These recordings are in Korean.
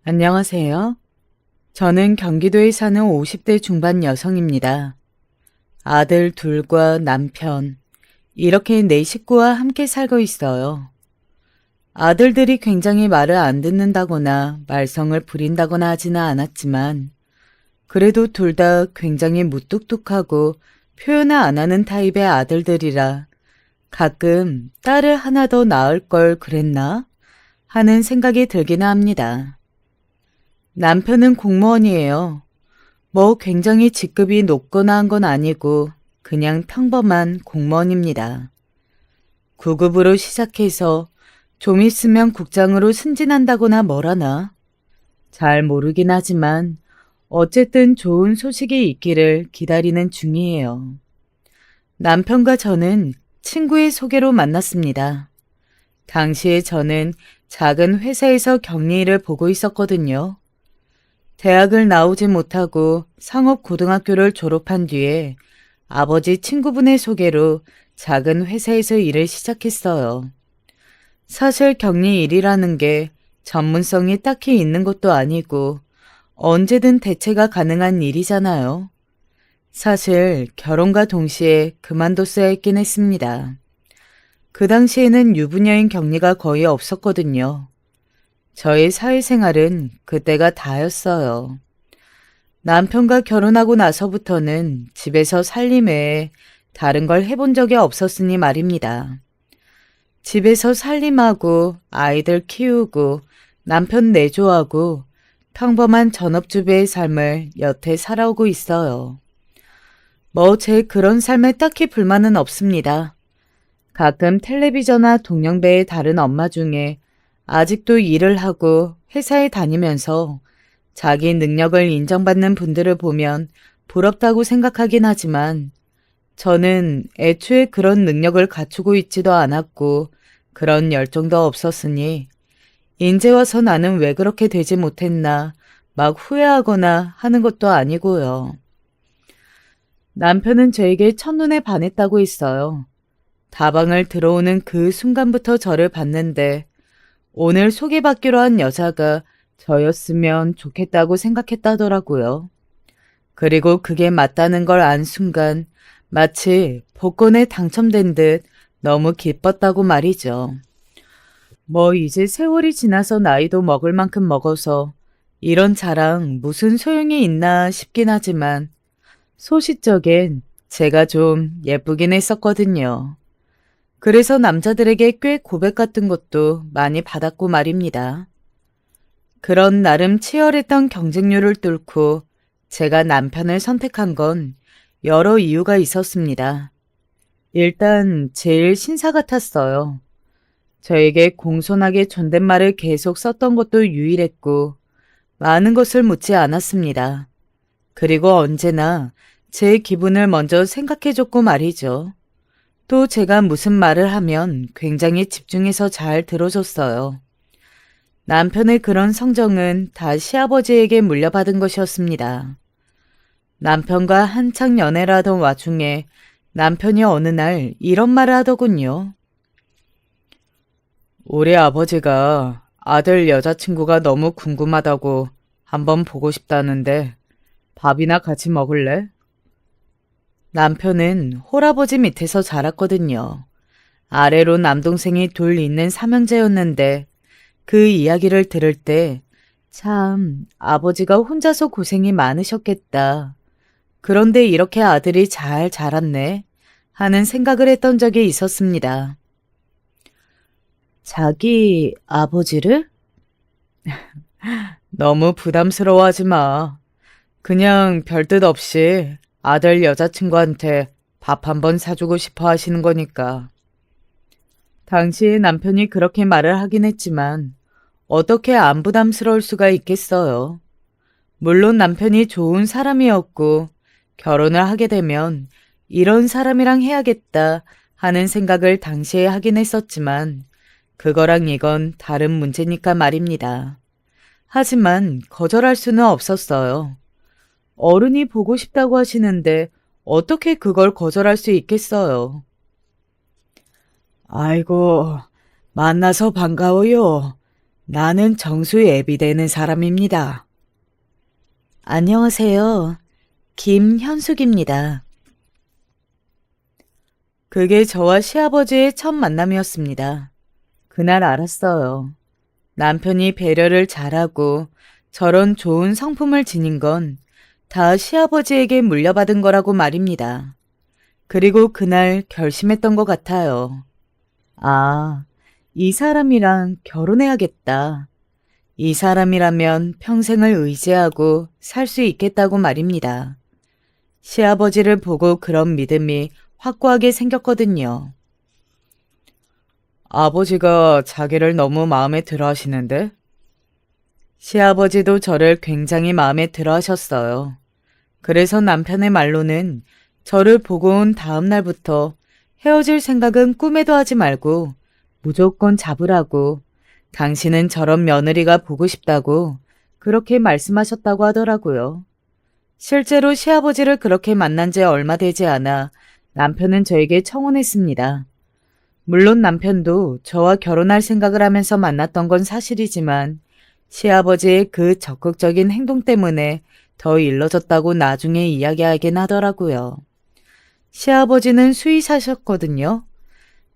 안녕하세요. 저는 경기도에 사는 50대 중반 여성입니다. 아들 둘과 남편, 이렇게 네 식구와 함께 살고 있어요. 아들들이 굉장히 말을 안 듣는다거나 말썽을 부린다거나 하지는 않았지만, 그래도 둘 다 굉장히 무뚝뚝하고 표현을 안 하는 타입의 아들들이라 가끔 딸을 하나 더 낳을 걸 그랬나 하는 생각이 들기는 합니다. 남편은 공무원이에요. 뭐 굉장히 직급이 높거나 한 건 아니고 그냥 평범한 공무원입니다. 9급으로 시작해서 좀 있으면 국장으로 승진한다거나 뭐라나. 잘 모르긴 하지만 어쨌든 좋은 소식이 있기를 기다리는 중이에요. 남편과 저는 친구의 소개로 만났습니다. 당시에 저는 작은 회사에서 격리일을 보고 있었거든요. 대학을 나오지 못하고 상업고등학교를 졸업한 뒤에 아버지 친구분의 소개로 작은 회사에서 일을 시작했어요. 사실 격리 일이라는 게 전문성이 딱히 있는 것도 아니고 언제든 대체가 가능한 일이잖아요. 사실 결혼과 동시에 그만뒀어야 했긴 했습니다. 그 당시에는 유부녀인 격리가 거의 없었거든요. 저의 사회생활은 그때가 다였어요. 남편과 결혼하고 나서부터는 집에서 살림 외에 다른 걸 해본 적이 없었으니 말입니다. 집에서 살림하고 아이들 키우고 남편 내조하고 평범한 전업주부의 삶을 여태 살아오고 있어요. 뭐 제 그런 삶에 딱히 불만은 없습니다. 가끔 텔레비전이나 동영배의 다른 엄마 중에 아직도 일을 하고 회사에 다니면서 자기 능력을 인정받는 분들을 보면 부럽다고 생각하긴 하지만 저는 애초에 그런 능력을 갖추고 있지도 않았고 그런 열정도 없었으니 인제 와서 나는 왜 그렇게 되지 못했나 막 후회하거나 하는 것도 아니고요. 남편은 저에게 첫눈에 반했다고 했어요. 다방을 들어오는 그 순간부터 저를 봤는데 오늘 소개받기로 한 여자가 저였으면 좋겠다고 생각했다더라고요. 그리고 그게 맞다는 걸 안 순간 마치 복권에 당첨된 듯 너무 기뻤다고 말이죠. 뭐 이제 세월이 지나서 나이도 먹을 만큼 먹어서 이런 자랑 무슨 소용이 있나 싶긴 하지만 소시적엔 제가 좀 예쁘긴 했었거든요. 그래서 남자들에게 꽤 고백 같은 것도 많이 받았고 말입니다. 그런 나름 치열했던 경쟁률을 뚫고 제가 남편을 선택한 건 여러 이유가 있었습니다. 일단 제일 신사 같았어요. 저에게 공손하게 존댓말을 계속 썼던 것도 유일했고 많은 것을 묻지 않았습니다. 그리고 언제나 제 기분을 먼저 생각해줬고 말이죠. 또 제가 무슨 말을 하면 굉장히 집중해서 잘 들어줬어요. 남편의 그런 성정은 다 시아버지에게 물려받은 것이었습니다. 남편과 한창 연애를 하던 와중에 남편이 어느 날 이런 말을 하더군요. 우리 아버지가 아들 여자친구가 너무 궁금하다고 한번 보고 싶다는데 밥이나 같이 먹을래? 남편은 홀아버지 밑에서 자랐거든요. 아래로 남동생이 둘 있는 삼형제였는데 그 이야기를 들을 때 참 아버지가 혼자서 고생이 많으셨겠다. 그런데 이렇게 아들이 잘 자랐네 하는 생각을 했던 적이 있었습니다. 자기 아버지를? 너무 부담스러워하지 마. 그냥 별뜻 없이 아들 여자친구한테 밥 한번 사주고 싶어 하시는 거니까. 당시에 남편이 그렇게 말을 하긴 했지만 어떻게 안 부담스러울 수가 있겠어요. 물론 남편이 좋은 사람이었고 결혼을 하게 되면 이런 사람이랑 해야겠다 하는 생각을 당시에 하긴 했었지만 그거랑 이건 다른 문제니까 말입니다. 하지만 거절할 수는 없었어요. 어른이 보고 싶다고 하시는데 어떻게 그걸 거절할 수 있겠어요. 아이고, 만나서 반가워요. 나는 정수 예비되는 사람입니다. 안녕하세요. 김현숙입니다. 그게 저와 시아버지의 첫 만남이었습니다. 그날 알았어요. 남편이 배려를 잘하고 저런 좋은 성품을 지닌 건 다 시아버지에게 물려받은 거라고 말입니다. 그리고 그날 결심했던 것 같아요. 아, 이 사람이랑 결혼해야겠다. 이 사람이라면 평생을 의지하고 살 수 있겠다고 말입니다. 시아버지를 보고 그런 믿음이 확고하게 생겼거든요. 아버지가 자기를 너무 마음에 들어 하시는데? 시아버지도 저를 굉장히 마음에 들어 하셨어요. 그래서 남편의 말로는 저를 보고 온 다음 날부터 헤어질 생각은 꿈에도 하지 말고 무조건 잡으라고, 당신은 저런 며느리가 보고 싶다고 그렇게 말씀하셨다고 하더라고요. 실제로 시아버지를 그렇게 만난 지 얼마 되지 않아 남편은 저에게 청혼했습니다. 물론 남편도 저와 결혼할 생각을 하면서 만났던 건 사실이지만 시아버지의 그 적극적인 행동 때문에 더 일러졌다고 나중에 이야기하긴 하더라고요. 시아버지는 수의사셨거든요.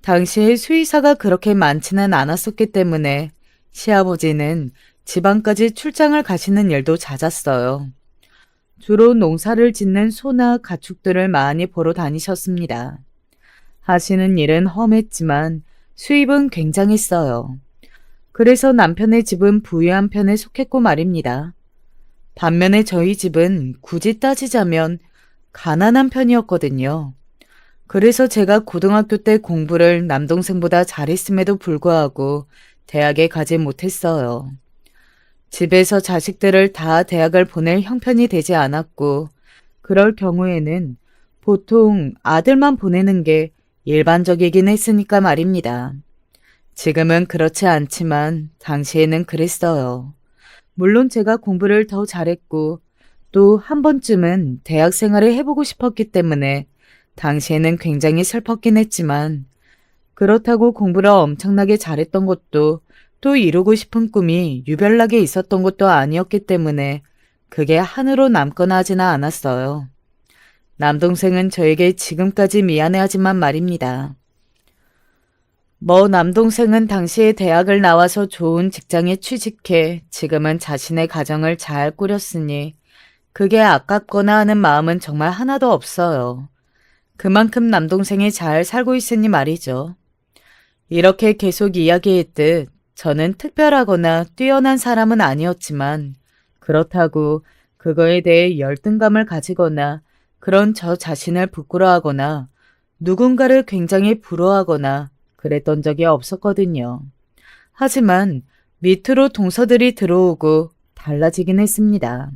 당시에 수의사가 그렇게 많지는 않았었기 때문에 시아버지는 지방까지 출장을 가시는 일도 잦았어요. 주로 농사를 짓는 소나 가축들을 많이 보러 다니셨습니다. 하시는 일은 험했지만 수입은 굉장했어요. 그래서 남편의 집은 부유한 편에 속했고 말입니다. 반면에 저희 집은 굳이 따지자면 가난한 편이었거든요. 그래서 제가 고등학교 때 공부를 남동생보다 잘했음에도 불구하고 대학에 가지 못했어요. 집에서 자식들을 다 대학을 보낼 형편이 되지 않았고, 그럴 경우에는 보통 아들만 보내는 게 일반적이긴 했으니까 말입니다. 지금은 그렇지 않지만 당시에는 그랬어요. 물론 제가 공부를 더 잘했고 또 한 번쯤은 대학 생활을 해보고 싶었기 때문에 당시에는 굉장히 슬펐긴 했지만 그렇다고 공부를 엄청나게 잘했던 것도 또 이루고 싶은 꿈이 유별나게 있었던 것도 아니었기 때문에 그게 한으로 남거나 하지는 않았어요. 남동생은 저에게 지금까지 미안해하지만 말입니다. 남동생은 당시에 대학을 나와서 좋은 직장에 취직해 지금은 자신의 가정을 잘 꾸렸으니 그게 아깝거나 하는 마음은 정말 하나도 없어요. 그만큼 남동생이 잘 살고 있으니 말이죠. 이렇게 계속 이야기했듯 저는 특별하거나 뛰어난 사람은 아니었지만 그렇다고 그거에 대해 열등감을 가지거나 그런 저 자신을 부끄러워하거나 누군가를 굉장히 부러워하거나 그랬던 적이 없었거든요. 하지만 밑으로 동서들이 들어오고 달라지긴 했습니다.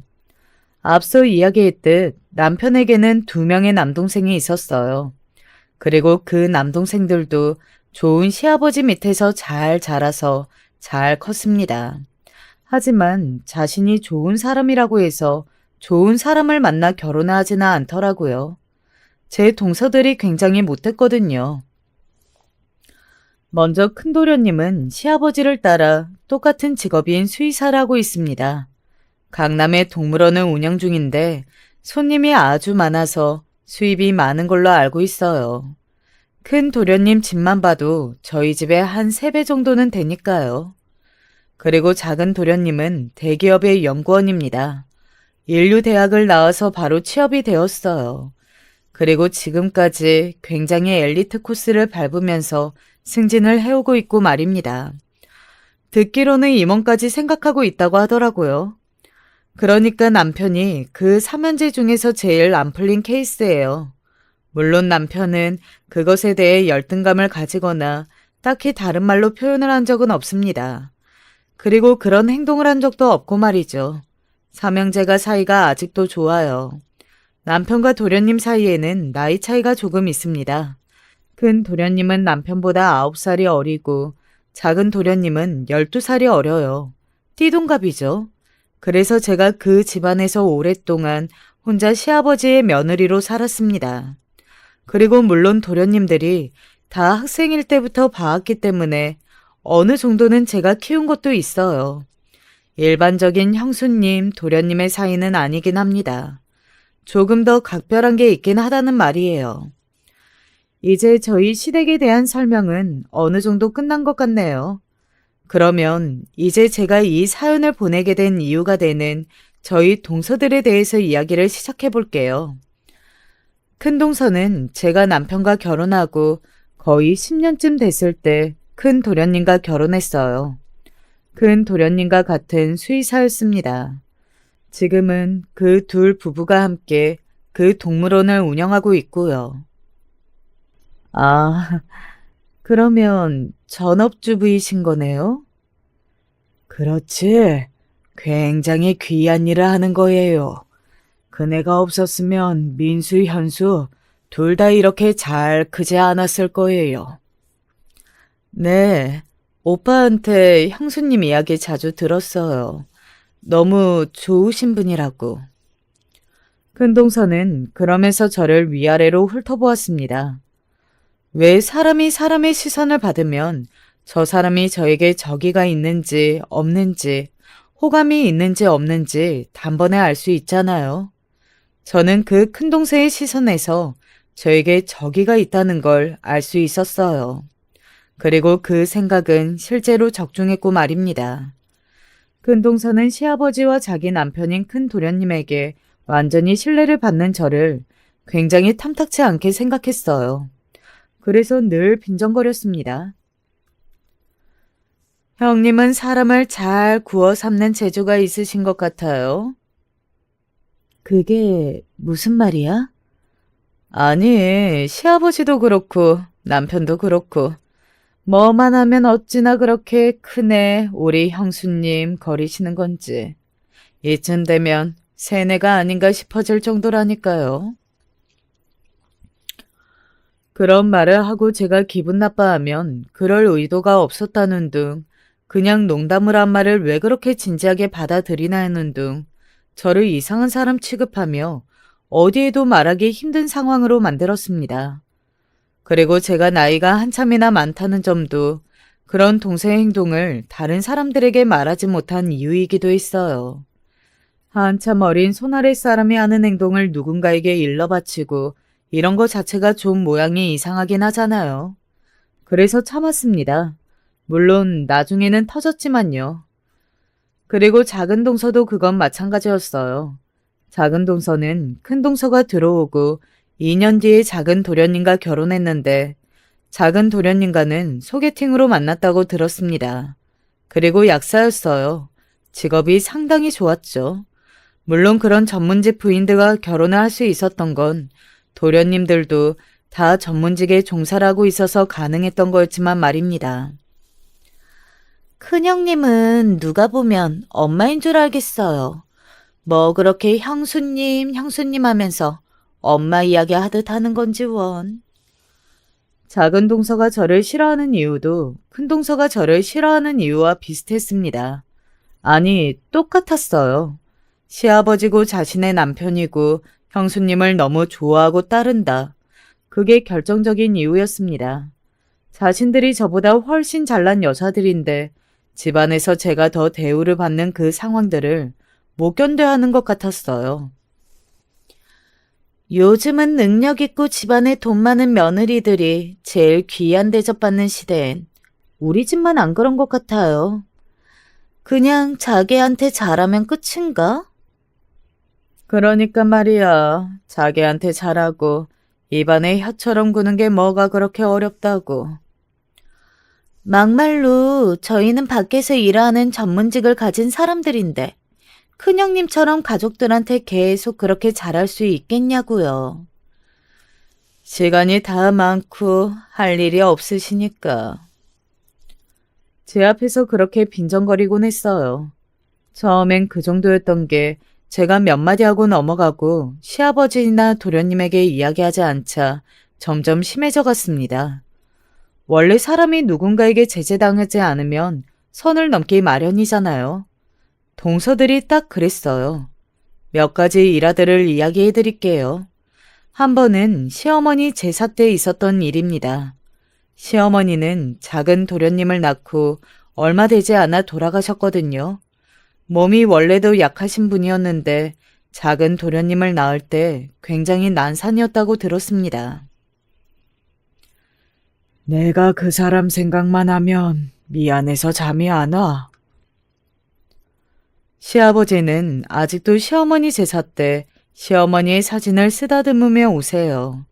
앞서 이야기했듯 남편에게는 2명의 남동생이 있었어요. 그리고 그 남동생들도 좋은 시아버지 밑에서 잘 자라서 잘 컸습니다. 하지만 자신이 좋은 사람이라고 해서 좋은 사람을 만나 결혼하지는 않더라고요. 제 동서들이 굉장히 못했거든요. 먼저 큰도련님은 시아버지를 따라 똑같은 직업인 수의사라고 있습니다. 강남의 동물원을 운영 중인데 손님이 아주 많아서 수입이 많은 걸로 알고 있어요. 큰 도련님 집만 봐도 저희 집의 한 3배 정도는 되니까요. 그리고 작은 도련님은 대기업의 연구원입니다. 인류대학을 나와서 바로 취업이 되었어요. 그리고 지금까지 굉장히 엘리트 코스를 밟으면서 승진을 해오고 있고 말입니다. 듣기로는 임원까지 생각하고 있다고 하더라고요. 그러니까 남편이 그 3현재 중에서 제일 안 풀린 케이스예요. 물론 남편은 그것에 대해 열등감을 가지거나 딱히 다른 말로 표현을 한 적은 없습니다. 그리고 그런 행동을 한 적도 없고 말이죠. 삼형제가 사이가 아직도 좋아요. 남편과 도련님 사이에는 나이 차이가 조금 있습니다. 큰 도련님은 남편보다 9살이 어리고 작은 도련님은 12살이 어려요. 띠동갑이죠. 그래서 제가 그 집안에서 오랫동안 혼자 시아버지의 며느리로 살았습니다. 그리고 물론 도련님들이 다 학생일 때부터 봐왔기 때문에 어느 정도는 제가 키운 것도 있어요. 일반적인 형수님, 도련님의 사이는 아니긴 합니다. 조금 더 각별한 게 있긴 하다는 말이에요. 이제 저희 시댁에 대한 설명은 어느 정도 끝난 것 같네요. 그러면 이제 제가 이 사연을 보내게 된 이유가 되는 저희 동서들에 대해서 이야기를 시작해 볼게요. 큰 동서는 제가 남편과 결혼하고 거의 10년쯤 됐을 때 큰 도련님과 결혼했어요. 큰 도련님과 같은 수의사였습니다. 지금은 그 둘 부부가 함께 그 동물원을 운영하고 있고요. 아, 그러면 전업주부이신 거네요? 그렇지. 굉장히 귀한 일을 하는 거예요. 그네가 없었으면 민수, 현수 둘 다 이렇게 잘 크지 않았을 거예요. 네, 오빠한테 형수님 이야기 자주 들었어요. 너무 좋으신 분이라고. 큰동서는 그러면서 저를 위아래로 훑어보았습니다. 왜 사람이 사람의 시선을 받으면 저 사람이 저에게 적의가 있는지 없는지 호감이 있는지 없는지 단번에 알 수 있잖아요. 저는 그 큰동생의 시선에서 저에게 적의가 있다는 걸 알 수 있었어요. 그리고 그 생각은 실제로 적중했고 말입니다. 큰동서는 시아버지와 자기 남편인 큰도련님에게 완전히 신뢰를 받는 저를 굉장히 탐탁치 않게 생각했어요. 그래서 늘 빈정거렸습니다. 형님은 사람을 잘 구워 삶는 재주가 있으신 것 같아요. 그게 무슨 말이야? 아니, 시아버지도 그렇고 남편도 그렇고 뭐만 하면 어찌나 그렇게 크네 우리 형수님 거리시는 건지. 이쯤 되면 세뇌가 아닌가 싶어질 정도라니까요. 그런 말을 하고 제가 기분 나빠하면 그럴 의도가 없었다는 둥, 그냥 농담을 한 말을 왜 그렇게 진지하게 받아들이나 하는 둥, 저를 이상한 사람 취급하며 어디에도 말하기 힘든 상황으로 만들었습니다. 그리고 제가 나이가 한참이나 많다는 점도 그런 동생의 행동을 다른 사람들에게 말하지 못한 이유이기도 했어요. 한참 어린 손아래 사람이 하는 행동을 누군가에게 일러 바치고 이런 거 자체가 좀 모양이 이상하긴 하잖아요. 그래서 참았습니다. 물론 나중에는 터졌지만요. 그리고 작은 동서도 그건 마찬가지였어요. 작은 동서는 큰 동서가 들어오고 2년 뒤에 작은 도련님과 결혼했는데 작은 도련님과는 소개팅으로 만났다고 들었습니다. 그리고 약사였어요. 직업이 상당히 좋았죠. 물론 그런 전문직 부인들과 결혼을 할 수 있었던 건 도련님들도 다 전문직에 종사를 하고 있어서 가능했던 거였지만 말입니다. 큰형님은 누가 보면 엄마인 줄 알겠어요. 뭐 그렇게 형수님, 형수님 하면서 엄마 이야기 하듯 하는 건지 원. 작은 동서가 저를 싫어하는 이유도 큰 동서가 저를 싫어하는 이유와 비슷했습니다. 아니, 똑같았어요. 시아버지고 자신의 남편이고 형수님을 너무 좋아하고 따른다. 그게 결정적인 이유였습니다. 자신들이 저보다 훨씬 잘난 여자들인데 집안에서 제가 더 대우를 받는 그 상황들을 못 견뎌하는 것 같았어요. 요즘은 능력 있고 집안에 돈 많은 며느리들이 제일 귀한 대접받는 시대엔 우리 집만 안 그런 것 같아요. 그냥 자기한테 잘하면 끝인가? 그러니까 말이야. 자기한테 잘하고 입안에 혀처럼 구는 게 뭐가 그렇게 어렵다고. 막말로 저희는 밖에서 일하는 전문직을 가진 사람들인데 큰형님처럼 가족들한테 계속 그렇게 잘할 수 있겠냐고요. 시간이 다 많고 할 일이 없으시니까. 제 앞에서 그렇게 빈정거리곤 했어요. 처음엔 그 정도였던 게 제가 몇 마디 하고 넘어가고 시아버지나 도련님에게 이야기하지 않자 점점 심해져 갔습니다. 원래 사람이 누군가에게 제재당하지 않으면 선을 넘기 마련이잖아요. 동서들이 딱 그랬어요. 몇 가지 일화들을 이야기해 드릴게요. 한 번은 시어머니 제사 때 있었던 일입니다. 시어머니는 작은 도련님을 낳고 얼마 되지 않아 돌아가셨거든요. 몸이 원래도 약하신 분이었는데 작은 도련님을 낳을 때 굉장히 난산이었다고 들었습니다. 내가 그 사람 생각만 하면 미안해서 잠이 안 와. 시아버지는 아직도 시어머니 제사 때 시어머니의 사진을 쓰다듬으며 오세요.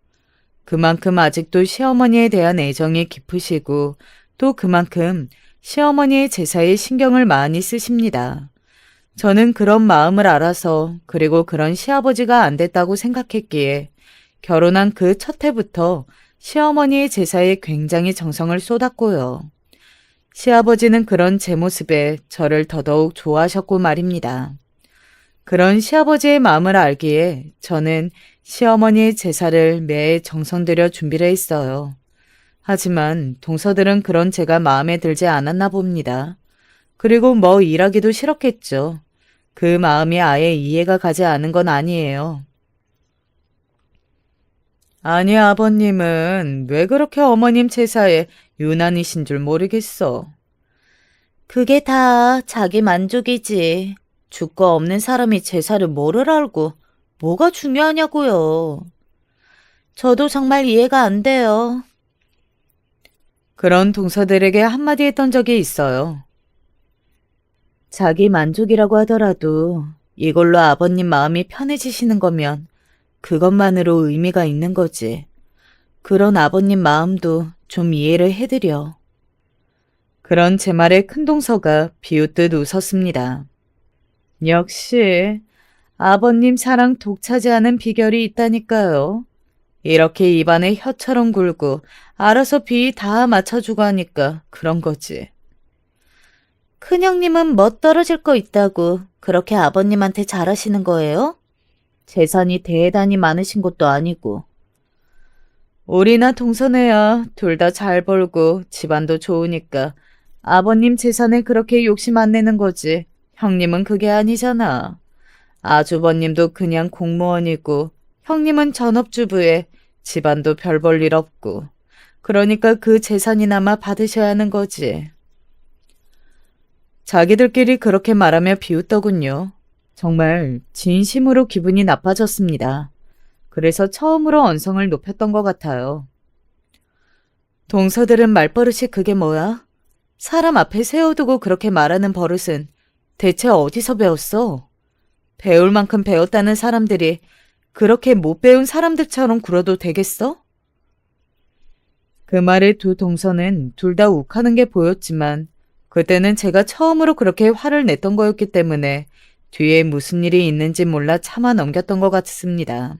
그만큼 아직도 시어머니에 대한 애정이 깊으시고 또 그만큼 시어머니의 제사에 신경을 많이 쓰십니다. 저는 그런 마음을 알아서 그리고 그런 시아버지가 안 됐다고 생각했기에 결혼한 그 첫 해부터 시어머니의 제사에 굉장히 정성을 쏟았고요. 시아버지는 그런 제 모습에 저를 더더욱 좋아하셨고 말입니다. 그런 시아버지의 마음을 알기에 저는 시어머니의 제사를 매해 정성 들여 준비를 했어요. 하지만 동서들은 그런 제가 마음에 들지 않았나 봅니다. 그리고 뭐 일하기도 싫었겠죠. 그 마음이 아예 이해가 가지 않은 건 아니에요. 아니, 아버님은 왜 그렇게 어머님 제사에 유난이신 줄 모르겠어. 그게 다 자기 만족이지. 주거 없는 사람이 제사를 뭐를 알고 뭐가 중요하냐고요. 저도 정말 이해가 안 돼요. 그런 동서들에게 한마디 했던 적이 있어요. 자기 만족이라고 하더라도 이걸로 아버님 마음이 편해지시는 거면 그것만으로 의미가 있는 거지. 그런 아버님 마음도 좀 이해를 해드려. 그런 제 말에 큰동서가 비웃듯 웃었습니다. 역시 아버님 사랑 독차지하는 비결이 있다니까요. 이렇게 입안에 혀처럼 굴고 알아서 비 다 맞춰주고 하니까 그런 거지. 큰형님은 멋 떨어질 거 있다고 그렇게 아버님한테 잘하시는 거예요? 재산이 대단히 많으신 것도 아니고. 우리나 동서네야 둘 다 잘 벌고 집안도 좋으니까 아버님 재산에 그렇게 욕심 안 내는 거지. 형님은 그게 아니잖아. 아주버님도 그냥 공무원이고 형님은 전업주부에 집안도 별 볼 일 없고. 그러니까 그 재산이나마 받으셔야 하는 거지. 자기들끼리 그렇게 말하며 비웃더군요. 정말 진심으로 기분이 나빠졌습니다. 그래서 처음으로 언성을 높였던 것 같아요. 동서들은 말버릇이 그게 뭐야? 사람 앞에 세워두고 그렇게 말하는 버릇은 대체 어디서 배웠어? 배울 만큼 배웠다는 사람들이 그렇게 못 배운 사람들처럼 굴어도 되겠어? 그 말에 두 동서는 둘 다 욱하는 게 보였지만 그때는 제가 처음으로 그렇게 화를 냈던 거였기 때문에 뒤에 무슨 일이 있는지 몰라 참아 넘겼던 것 같습니다.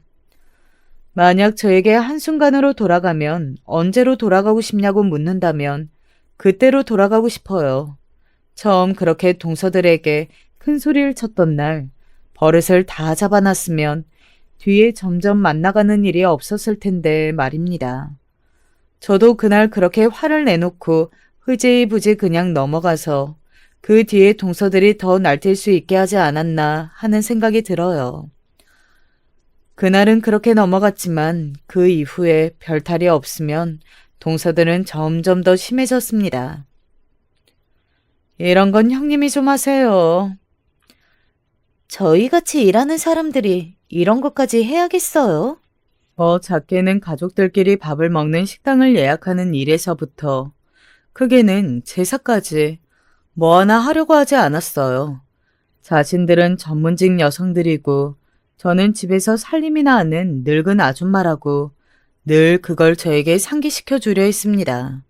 만약 저에게 한순간으로 돌아가면 언제로 돌아가고 싶냐고 묻는다면 그때로 돌아가고 싶어요. 처음 그렇게 동서들에게 큰 소리를 쳤던 날 버릇을 다 잡아놨으면 뒤에 점점 만나가는 일이 없었을 텐데 말입니다. 저도 그날 그렇게 화를 내놓고 흐지부지 그냥 넘어가서 그 뒤에 동서들이 더 날뛸 수 있게 하지 않았나 하는 생각이 들어요. 그날은 그렇게 넘어갔지만 그 이후에 별탈이 없으면 동서들은 점점 더 심해졌습니다. 이런 건 형님이 좀 하세요. 저희같이 일하는 사람들이 이런 것까지 해야겠어요? 작게는 가족들끼리 밥을 먹는 식당을 예약하는 일에서부터 크게는 제사까지 뭐 하나 하려고 하지 않았어요. 자신들은 전문직 여성들이고 저는 집에서 살림이나 하는 늙은 아줌마라고 늘 그걸 저에게 상기시켜 주려 했습니다.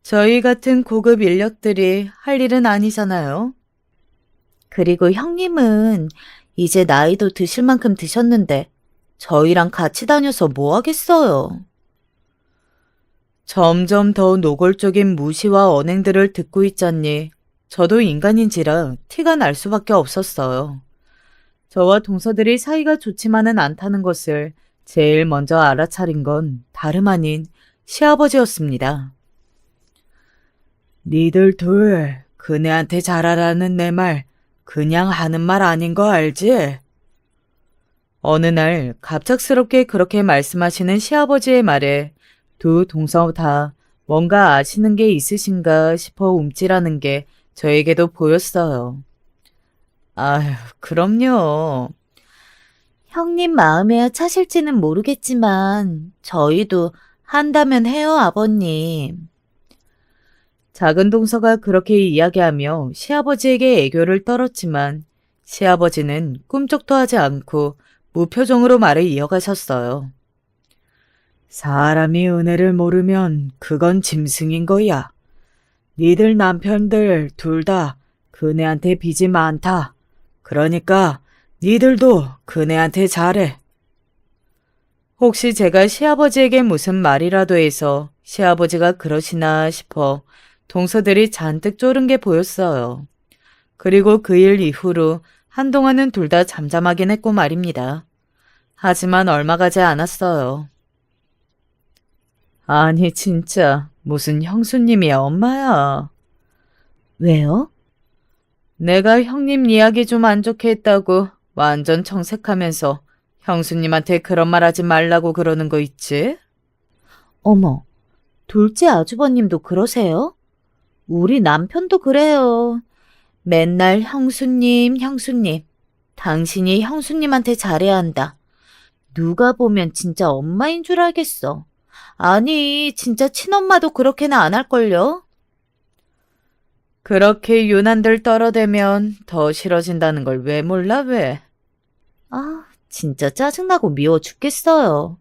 저희 같은 고급 인력들이 할 일은 아니잖아요. 그리고 형님은 이제 나이도 드실 만큼 드셨는데 저희랑 같이 다녀서 뭐 하겠어요? 점점 더 노골적인 무시와 언행들을 듣고 있자니 저도 인간인지라 티가 날 수밖에 없었어요. 저와 동서들이 사이가 좋지만은 않다는 것을 제일 먼저 알아차린 건 다름 아닌 시아버지였습니다. 니들 둘 그네한테 잘하라는 내 말 그냥 하는 말 아닌 거 알지? 어느 날 갑작스럽게 그렇게 말씀하시는 시아버지의 말에 두 동서 다 뭔가 아시는 게 있으신가 싶어 움찔하는 게 저에게도 보였어요. 아휴, 그럼요. 형님 마음에야 차실지는 모르겠지만 저희도 한다면 해요, 아버님. 작은 동서가 그렇게 이야기하며 시아버지에게 애교를 떨었지만 시아버지는 꿈쩍도 하지 않고 무표정으로 말을 이어가셨어요. 사람이 은혜를 모르면 그건 짐승인 거야. 니들 남편들 둘 다 그네한테 빚이 많다. 그러니까 니들도 그네한테 잘해. 혹시 제가 시아버지에게 무슨 말이라도 해서 시아버지가 그러시나 싶어 동서들이 잔뜩 쫄은 게 보였어요. 그리고 그 일 이후로 한동안은 둘 다 잠잠하긴 했고 말입니다. 하지만 얼마 가지 않았어요. 아니 진짜 무슨 형수님이야 엄마야. 왜요? 내가 형님 이야기 좀 안 좋게 했다고 완전 정색하면서 형수님한테 그런 말 하지 말라고 그러는 거 있지? 어머, 둘째 아주버님도 그러세요? 우리 남편도 그래요. 맨날 형수님, 형수님. 당신이 형수님한테 잘해야 한다. 누가 보면 진짜 엄마인 줄 알겠어. 아니, 진짜 친엄마도 그렇게는 안 할걸요? 그렇게 유난들 떨어대면 더 싫어진다는 걸 왜 몰라, 왜? 아, 진짜 짜증나고 미워 죽겠어요.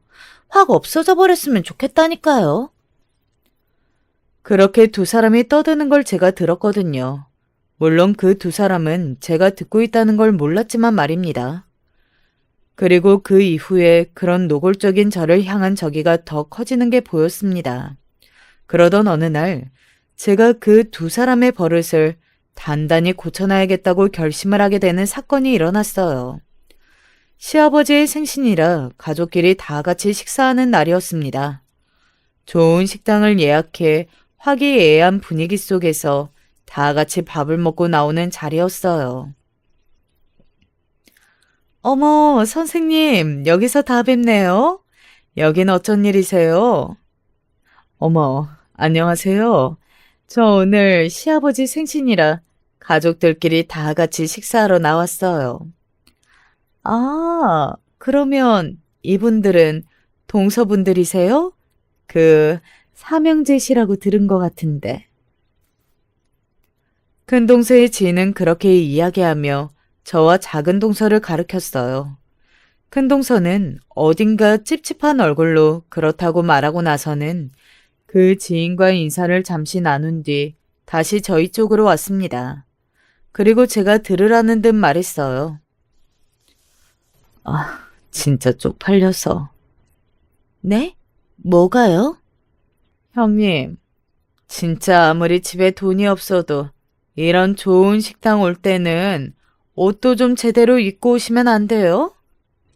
확 없어져 버렸으면 좋겠다니까요. 그렇게 두 사람이 떠드는 걸 제가 들었거든요. 물론 그 두 사람은 제가 듣고 있다는 걸 몰랐지만 말입니다. 그리고 그 이후에 그런 노골적인 저를 향한 저기가 더 커지는 게 보였습니다. 그러던 어느 날 제가 그 두 사람의 버릇을 단단히 고쳐놔야겠다고 결심을 하게 되는 사건이 일어났어요. 시아버지의 생신이라 가족끼리 다 같이 식사하는 날이었습니다. 좋은 식당을 예약해 화기애애한 분위기 속에서 다 같이 밥을 먹고 나오는 자리였어요. 어머, 선생님, 여기서 다 뵙네요. 여긴 어쩐 일이세요? 어머, 안녕하세요. 저 오늘 시아버지 생신이라 가족들끼리 다 같이 식사하러 나왔어요. 아, 그러면 이분들은 동서분들이세요? 그 삼형제 씨라고 들은 것 같은데. 큰 동서의 지인은 그렇게 이야기하며 저와 작은 동서를 가리켰어요. 큰 동서는 어딘가 찝찝한 얼굴로 그렇다고 말하고 나서는 그 지인과 인사를 잠시 나눈 뒤 다시 저희 쪽으로 왔습니다. 그리고 제가 들으라는 듯 말했어요. 아, 진짜 쪽팔려서. 네? 뭐가요? 형님, 진짜 아무리 집에 돈이 없어도 이런 좋은 식당 올 때는 옷도 좀 제대로 입고 오시면 안 돼요?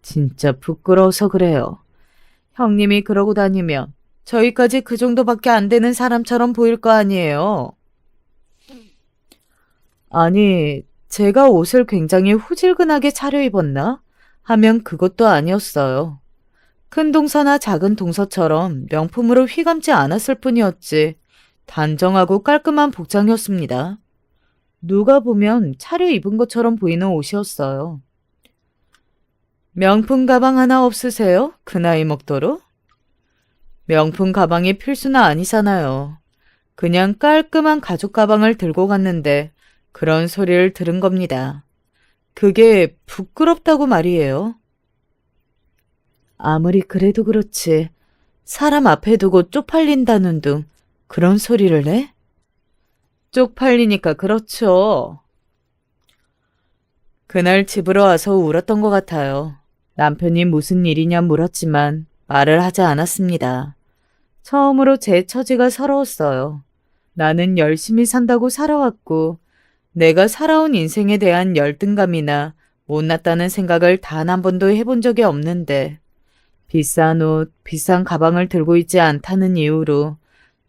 진짜 부끄러워서 그래요. 형님이 그러고 다니면 저희까지 그 정도밖에 안 되는 사람처럼 보일 거 아니에요. 아니, 제가 옷을 굉장히 후질근하게 차려입었나? 하면 그것도 아니었어요. 큰 동서나 작은 동서처럼 명품으로 휘감지 않았을 뿐이었지 단정하고 깔끔한 복장이었습니다. 누가 보면 차려입은 것처럼 보이는 옷이었어요. 명품 가방 하나 없으세요? 그 나이 먹도록? 명품 가방이 필수는 아니잖아요. 그냥 깔끔한 가죽 가방을 들고 갔는데 그런 소리를 들은 겁니다. 그게 부끄럽다고 말이에요. 아무리 그래도 그렇지. 사람 앞에 두고 쪽팔린다는 둥 그런 소리를 내? 쪽팔리니까 그렇죠. 그날 집으로 와서 울었던 것 같아요. 남편이 무슨 일이냐 물었지만 말을 하지 않았습니다. 처음으로 제 처지가 서러웠어요. 나는 열심히 산다고 살아왔고 내가 살아온 인생에 대한 열등감이나 못났다는 생각을 단 한 번도 해본 적이 없는데 비싼 옷, 비싼 가방을 들고 있지 않다는 이유로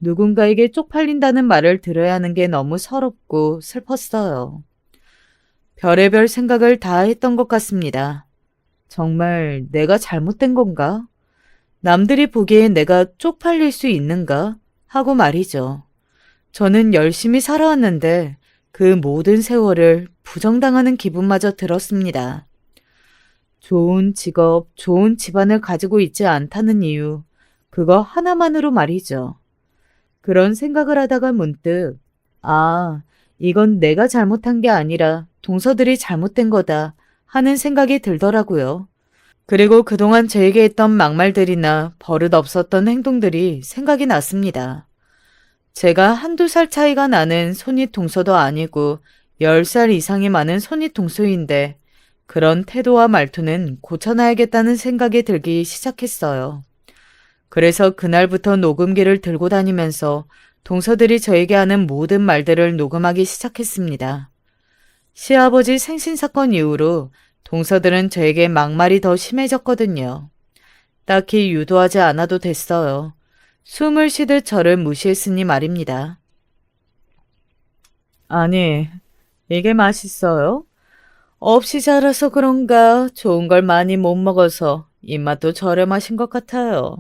누군가에게 쪽팔린다는 말을 들어야 하는 게 너무 서럽고 슬펐어요. 별의별 생각을 다 했던 것 같습니다. 정말 내가 잘못된 건가? 남들이 보기에 내가 쪽팔릴 수 있는가 하고 말이죠. 저는 열심히 살아왔는데 그 모든 세월을 부정당하는 기분마저 들었습니다. 좋은 직업, 좋은 집안을 가지고 있지 않다는 이유, 그거 하나만으로 말이죠. 그런 생각을 하다가 문득, 아, 이건 내가 잘못한 게 아니라 동서들이 잘못된 거다 하는 생각이 들더라고요. 그리고 그동안 저에게 했던 막말들이나 버릇 없었던 행동들이 생각이 났습니다. 제가 한두 살 차이가 나는 손윗 동서도 아니고 10살 이상이 많은 손윗 동서인데 그런 태도와 말투는 고쳐놔야겠다는 생각이 들기 시작했어요. 그래서 그날부터 녹음기를 들고 다니면서 동서들이 저에게 하는 모든 말들을 녹음하기 시작했습니다. 시아버지 생신사건 이후로 동서들은 저에게 막말이 더 심해졌거든요. 딱히 유도하지 않아도 됐어요. 숨을 쉬듯 저를 무시했으니 말입니다. 아니, 이게 맛있어요? 없이 자라서 그런가 좋은 걸 많이 못 먹어서 입맛도 저렴하신 것 같아요.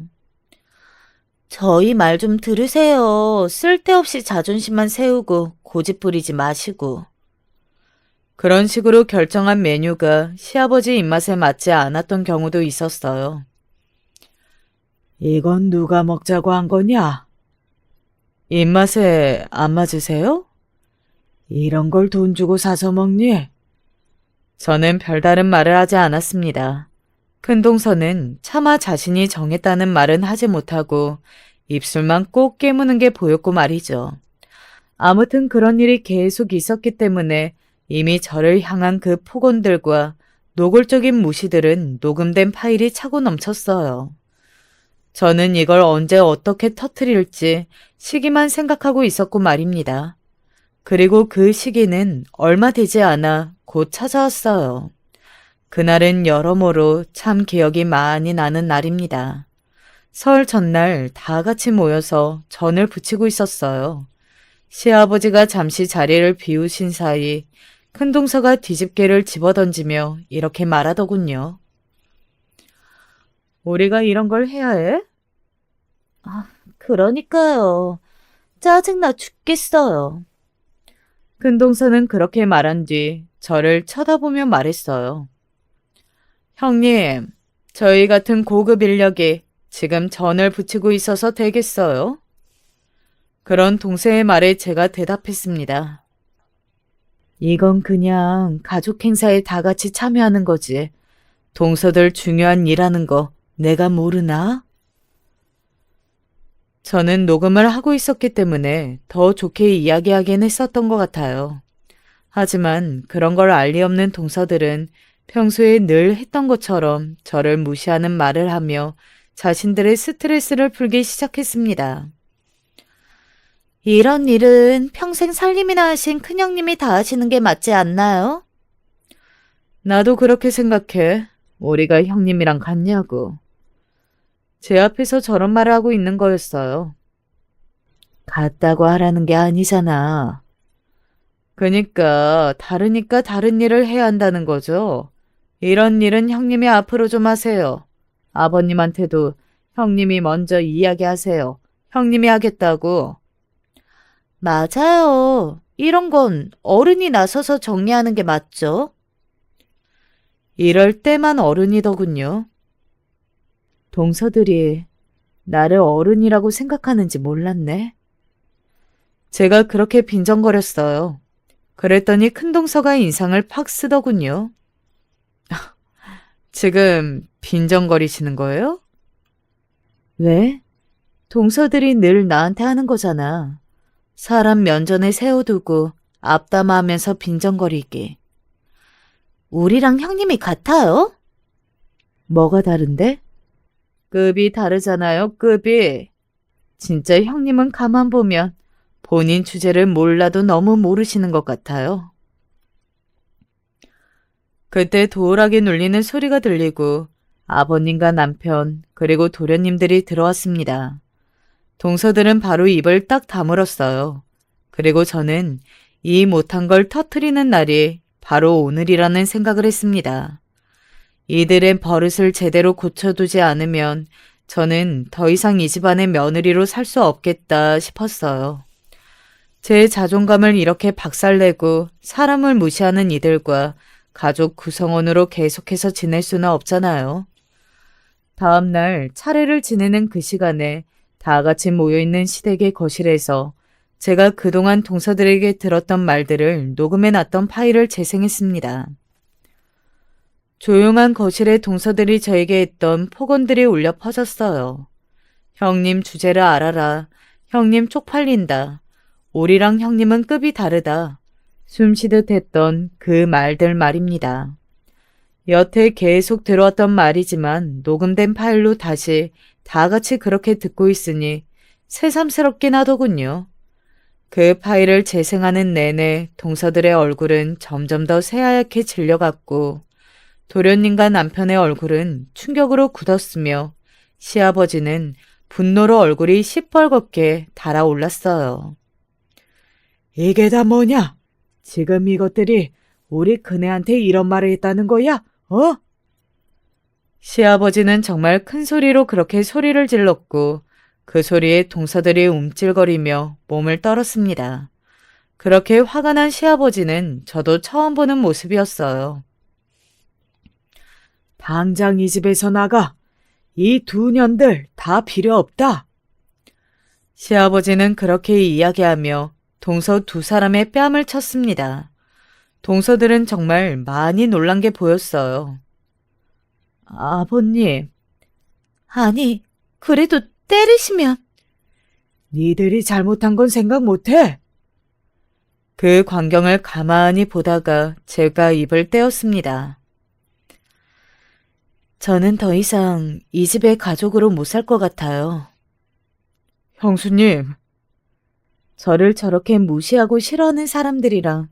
저희 말 좀 들으세요. 쓸데없이 자존심만 세우고 고집 부리지 마시고. 그런 식으로 결정한 메뉴가 시아버지 입맛에 맞지 않았던 경우도 있었어요. 이건 누가 먹자고 한 거냐? 입맛에 안 맞으세요? 이런 걸 돈 주고 사서 먹니? 저는 별다른 말을 하지 않았습니다. 큰동서는 차마 자신이 정했다는 말은 하지 못하고 입술만 꼭 깨무는 게 보였고 말이죠. 아무튼 그런 일이 계속 있었기 때문에 이미 저를 향한 그 폭언들과 노골적인 무시들은 녹음된 파일이 차고 넘쳤어요. 저는 이걸 언제 어떻게 터뜨릴지 시기만 생각하고 있었고 말입니다. 그리고 그 시기는 얼마 되지 않아 곧 찾아왔어요. 그날은 여러모로 참 기억이 많이 나는 날입니다. 설 전날 다 같이 모여서 전을 부치고 있었어요. 시아버지가 잠시 자리를 비우신 사이 큰동서가 뒤집개를 집어던지며 이렇게 말하더군요. 우리가 이런 걸 해야 해? 그러니까요. 짜증나 죽겠어요. 큰동서는 그렇게 말한 뒤 저를 쳐다보며 말했어요. 형님, 저희 같은 고급 인력이 지금 전을 부치고 있어서 되겠어요? 그런 동생의 말에 제가 대답했습니다. 이건 그냥 가족 행사에 다 같이 참여하는 거지. 동서들 중요한 일하는 거 내가 모르나? 저는 녹음을 하고 있었기 때문에 더 좋게 이야기하긴 했었던 것 같아요. 하지만 그런 걸 알 리 없는 동서들은 평소에 늘 했던 것처럼 저를 무시하는 말을 하며 자신들의 스트레스를 풀기 시작했습니다. 이런 일은 평생 살림이나 하신 큰형님이 다 하시는 게 맞지 않나요? 나도 그렇게 생각해. 우리가 형님이랑 같냐고. 제 앞에서 저런 말을 하고 있는 거였어요. 같다고 하라는 게 아니잖아. 그니까 다르니까 다른 일을 해야 한다는 거죠. 이런 일은 형님이 앞으로 좀 하세요. 아버님한테도 형님이 먼저 이야기하세요. 형님이 하겠다고. 맞아요. 이런 건 어른이 나서서 정리하는 게 맞죠? 이럴 때만 어른이더군요. 동서들이 나를 어른이라고 생각하는지 몰랐네. 제가 그렇게 빈정거렸어요. 그랬더니 큰동서가 인상을 팍 쓰더군요. 지금 빈정거리시는 거예요? 왜? 동서들이 늘 나한테 하는 거잖아. 사람 면전에 세워두고 앞담화하면서 빈정거리기. 우리랑 형님이 같아요? 뭐가 다른데? 급이 다르잖아요, 급이. 진짜 형님은 가만 보면 본인 주제를 몰라도 너무 모르시는 것 같아요. 그때 도우락이 눌리는 소리가 들리고 아버님과 남편 그리고 도련님들이 들어왔습니다. 동서들은 바로 입을 딱 다물었어요. 그리고 저는 이 못한 걸 터트리는 날이 바로 오늘이라는 생각을 했습니다. 이들의 버릇을 제대로 고쳐두지 않으면 저는 더 이상 이 집안의 며느리로 살 수 없겠다 싶었어요. 제 자존감을 이렇게 박살내고 사람을 무시하는 이들과 가족 구성원으로 계속해서 지낼 수는 없잖아요. 다음 날 차례를 지내는 그 시간에 다 같이 모여있는 시댁의 거실에서 제가 그동안 동서들에게 들었던 말들을 녹음해놨던 파일을 재생했습니다. 조용한 거실에 동서들이 저에게 했던 폭언들이 울려 퍼졌어요. 형님 주제를 알아라. 형님 쪽팔린다. 우리랑 형님은 급이 다르다. 숨쉬듯 했던 그 말들 말입니다. 여태 계속 들어왔던 말이지만 녹음된 파일로 다시 다 같이 그렇게 듣고 있으니 새삼스럽긴 하더군요. 그 파일을 재생하는 내내 동서들의 얼굴은 점점 더 새하얗게 질려갔고 도련님과 남편의 얼굴은 충격으로 굳었으며 시아버지는 분노로 얼굴이 시뻘겋게 달아올랐어요. 이게 다 뭐냐? 지금 이것들이 우리 그네한테 이런 말을 했다는 거야? 어? 시아버지는 정말 큰 소리로 그렇게 소리를 질렀고 그 소리에 동서들이 움찔거리며 몸을 떨었습니다. 그렇게 화가 난 시아버지는 저도 처음 보는 모습이었어요. 당장 이 집에서 나가. 이 두 년들 다 필요 없다. 시아버지는 그렇게 이야기하며 동서 두 사람의 뺨을 쳤습니다. 동서들은 정말 많이 놀란 게 보였어요. 아버님. 아니, 그래도 때리시면. 니들이 잘못한 건 생각 못해? 그 광경을 가만히 보다가 제가 입을 떼었습니다. 저는 더 이상 이 집의 가족으로 못 살 것 같아요. 형수님. 저를 저렇게 무시하고 싫어하는 사람들이랑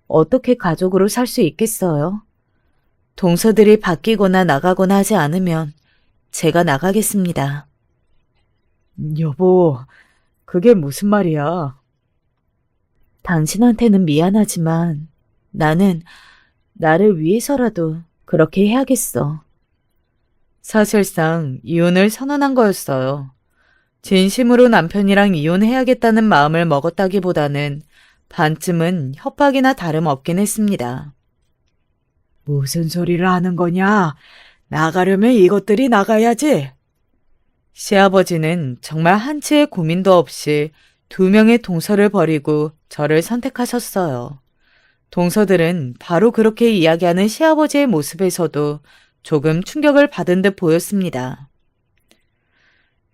어떻게 가족으로 살 수 있겠어요? 동서들이 바뀌거나 나가거나 하지 않으면 제가 나가겠습니다. 여보, 그게 무슨 말이야? 당신한테는 미안하지만 나는 나를 위해서라도 그렇게 해야겠어. 사실상 이혼을 선언한 거였어요. 진심으로 남편이랑 이혼해야겠다는 마음을 먹었다기보다는 반쯤은 협박이나 다름없긴 했습니다. 무슨 소리를 하는 거냐? 나가려면 이것들이 나가야지. 시아버지는 정말 한치의 고민도 없이 두 명의 동서를 버리고 저를 선택하셨어요. 동서들은 바로 그렇게 이야기하는 시아버지의 모습에서도 조금 충격을 받은 듯 보였습니다.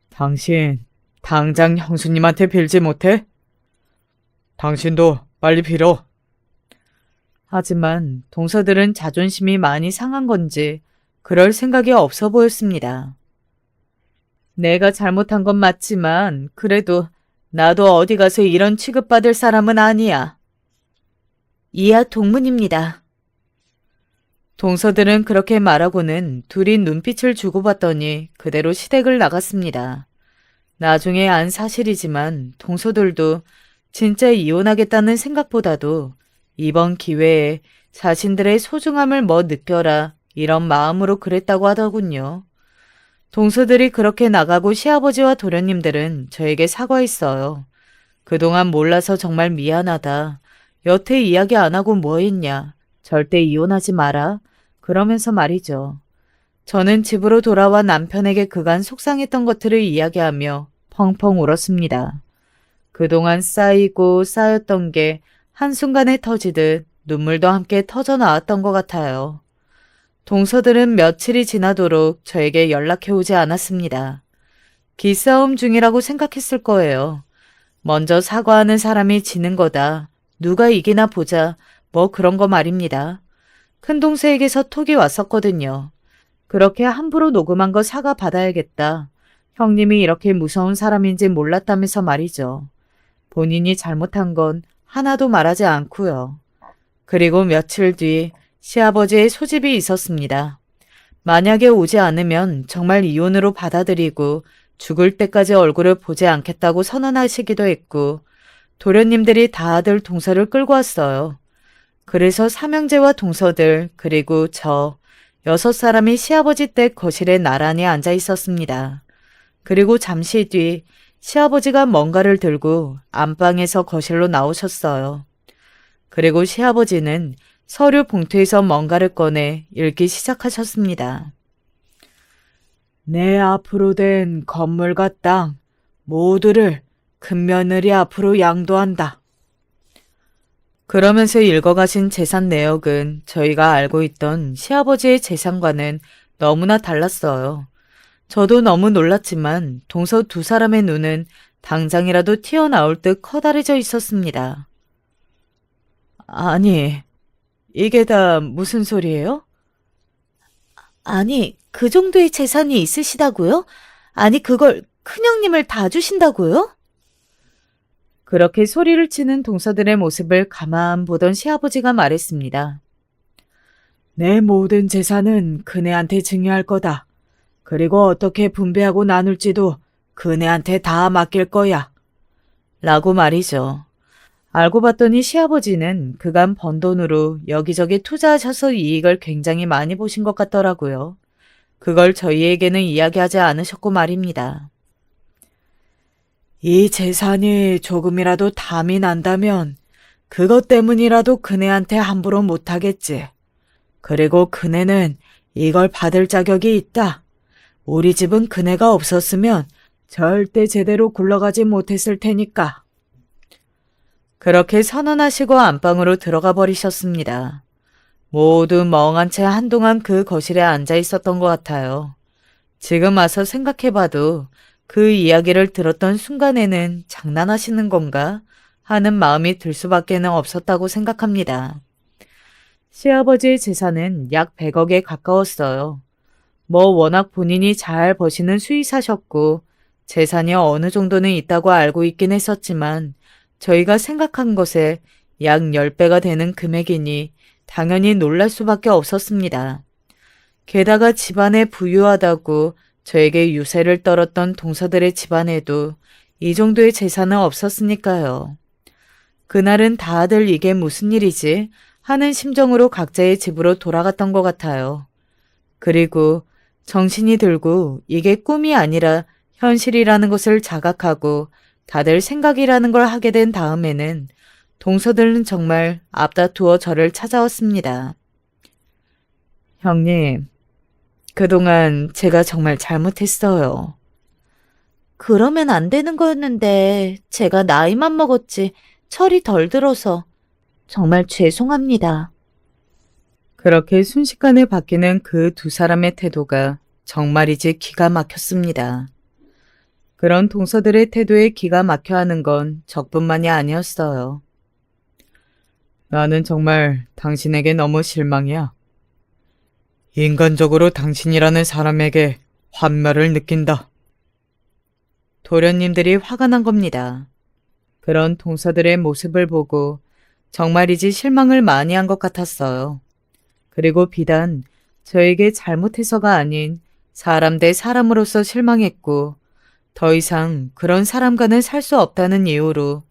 당신 당장 형수님한테 빌지 못해? 당신도 빨리 빌어. 하지만 동서들은 자존심이 많이 상한 건지 그럴 생각이 없어 보였습니다. 내가 잘못한 건 맞지만 그래도 나도 어디 가서 이런 취급받을 사람은 아니야. 이하 동문입니다. 동서들은 그렇게 말하고는 둘이 눈빛을 주고받더니 그대로 시댁을 나갔습니다. 나중에 안 사실이지만 동서들도 진짜 이혼하겠다는 생각보다도 이번 기회에 자신들의 소중함을 느껴라 이런 마음으로 그랬다고 하더군요. 동서들이 그렇게 나가고 시아버지와 도련님들은 저에게 사과했어요. 그동안 몰라서 정말 미안하다. 여태 이야기 안 하고 뭐 했냐. 절대 이혼하지 마라. 그러면서 말이죠. 저는 집으로 돌아와 남편에게 그간 속상했던 것들을 이야기하며 펑펑 울었습니다. 그동안 쌓이고 쌓였던 게 한순간에 터지듯 눈물도 함께 터져 나왔던 것 같아요. 동서들은 며칠이 지나도록 저에게 연락해오지 않았습니다. 기싸움 중이라고 생각했을 거예요. 먼저 사과하는 사람이 지는 거다. 누가 이기나 보자. 그런 거 말입니다. 큰동생에게서 톡이 왔었거든요. 그렇게 함부로 녹음한 거 사과 받아야겠다. 형님이 이렇게 무서운 사람인지 몰랐다면서 말이죠. 본인이 잘못한 건 하나도 말하지 않고요. 그리고 며칠 뒤 시아버지의 소집이 있었습니다. 만약에 오지 않으면 정말 이혼으로 받아들이고 죽을 때까지 얼굴을 보지 않겠다고 선언하시기도 했고 도련님들이 다들 동서를 끌고 왔어요. 그래서 삼형제와 동서들 그리고 저 6사람이 시아버지 댁 거실에 나란히 앉아 있었습니다. 그리고 잠시 뒤 시아버지가 뭔가를 들고 안방에서 거실로 나오셨어요. 그리고 시아버지는 서류 봉투에서 뭔가를 꺼내 읽기 시작하셨습니다. 내 앞으로 된 건물과 땅 모두를 큰며느리 앞으로 양도한다. 그러면서 읽어가신 재산 내역은 저희가 알고 있던 시아버지의 재산과는 너무나 달랐어요. 저도 너무 놀랐지만 동서 두 사람의 눈은 당장이라도 튀어나올 듯 커다래져 있었습니다. 아니, 이게 다 무슨 소리예요? 아니, 그 정도의 재산이 있으시다고요? 아니, 그걸 큰형님을 다 주신다고요? 그렇게 소리를 치는 동서들의 모습을 가만 보던 시아버지가 말했습니다. 내 모든 재산은 그네한테 증여할 거다. 그리고 어떻게 분배하고 나눌지도 그네한테 다 맡길 거야. 라고 말이죠. 알고 봤더니 시아버지는 그간 번 돈으로 여기저기 투자하셔서 이익을 굉장히 많이 보신 것 같더라고요. 그걸 저희에게는 이야기하지 않으셨고 말입니다. 이 재산이 조금이라도 담이 난다면 그것 때문이라도 그네한테 함부로 못하겠지. 그리고 그네는 이걸 받을 자격이 있다. 우리 집은 그네가 없었으면 절대 제대로 굴러가지 못했을 테니까. 그렇게 선언하시고 안방으로 들어가 버리셨습니다. 모두 멍한 채 한동안 그 거실에 앉아 있었던 것 같아요. 지금 와서 생각해봐도 그 이야기를 들었던 순간에는 장난하시는 건가 하는 마음이 들 수밖에는 없었다고 생각합니다. 시아버지의 재산은 약 100억에 가까웠어요. 뭐 워낙 본인이 잘 버시는 수의사셨고 재산이 어느 정도는 있다고 알고 있긴 했었지만 저희가 생각한 것에 약 10배가 되는 금액이니 당연히 놀랄 수밖에 없었습니다. 게다가 집안에 부유하다고 저에게 유세를 떨었던 동서들의 집안에도 이 정도의 재산은 없었으니까요. 그날은 다들 이게 무슨 일이지 하는 심정으로 각자의 집으로 돌아갔던 것 같아요. 그리고 정신이 들고 이게 꿈이 아니라 현실이라는 것을 자각하고 다들 생각이라는 걸 하게 된 다음에는 동서들은 정말 앞다투어 저를 찾아왔습니다. 형님, 그동안 제가 정말 잘못했어요. 그러면 안 되는 거였는데 제가 나이만 먹었지 철이 덜 들어서 정말 죄송합니다. 그렇게 순식간에 바뀌는 그 두 사람의 태도가 정말이지 기가 막혔습니다. 그런 동서들의 태도에 기가 막혀 하는 건 저뿐만이 아니었어요. 나는 정말 당신에게 너무 실망이야. 인간적으로 당신이라는 사람에게 환멸을 느낀다. 도련님들이 화가 난 겁니다. 그런 동서들의 모습을 보고 정말이지 실망을 많이 한 것 같았어요. 그리고 비단 저에게 잘못해서가 아닌 사람 대 사람으로서 실망했고 더 이상 그런 사람과는 살 수 없다는 이유로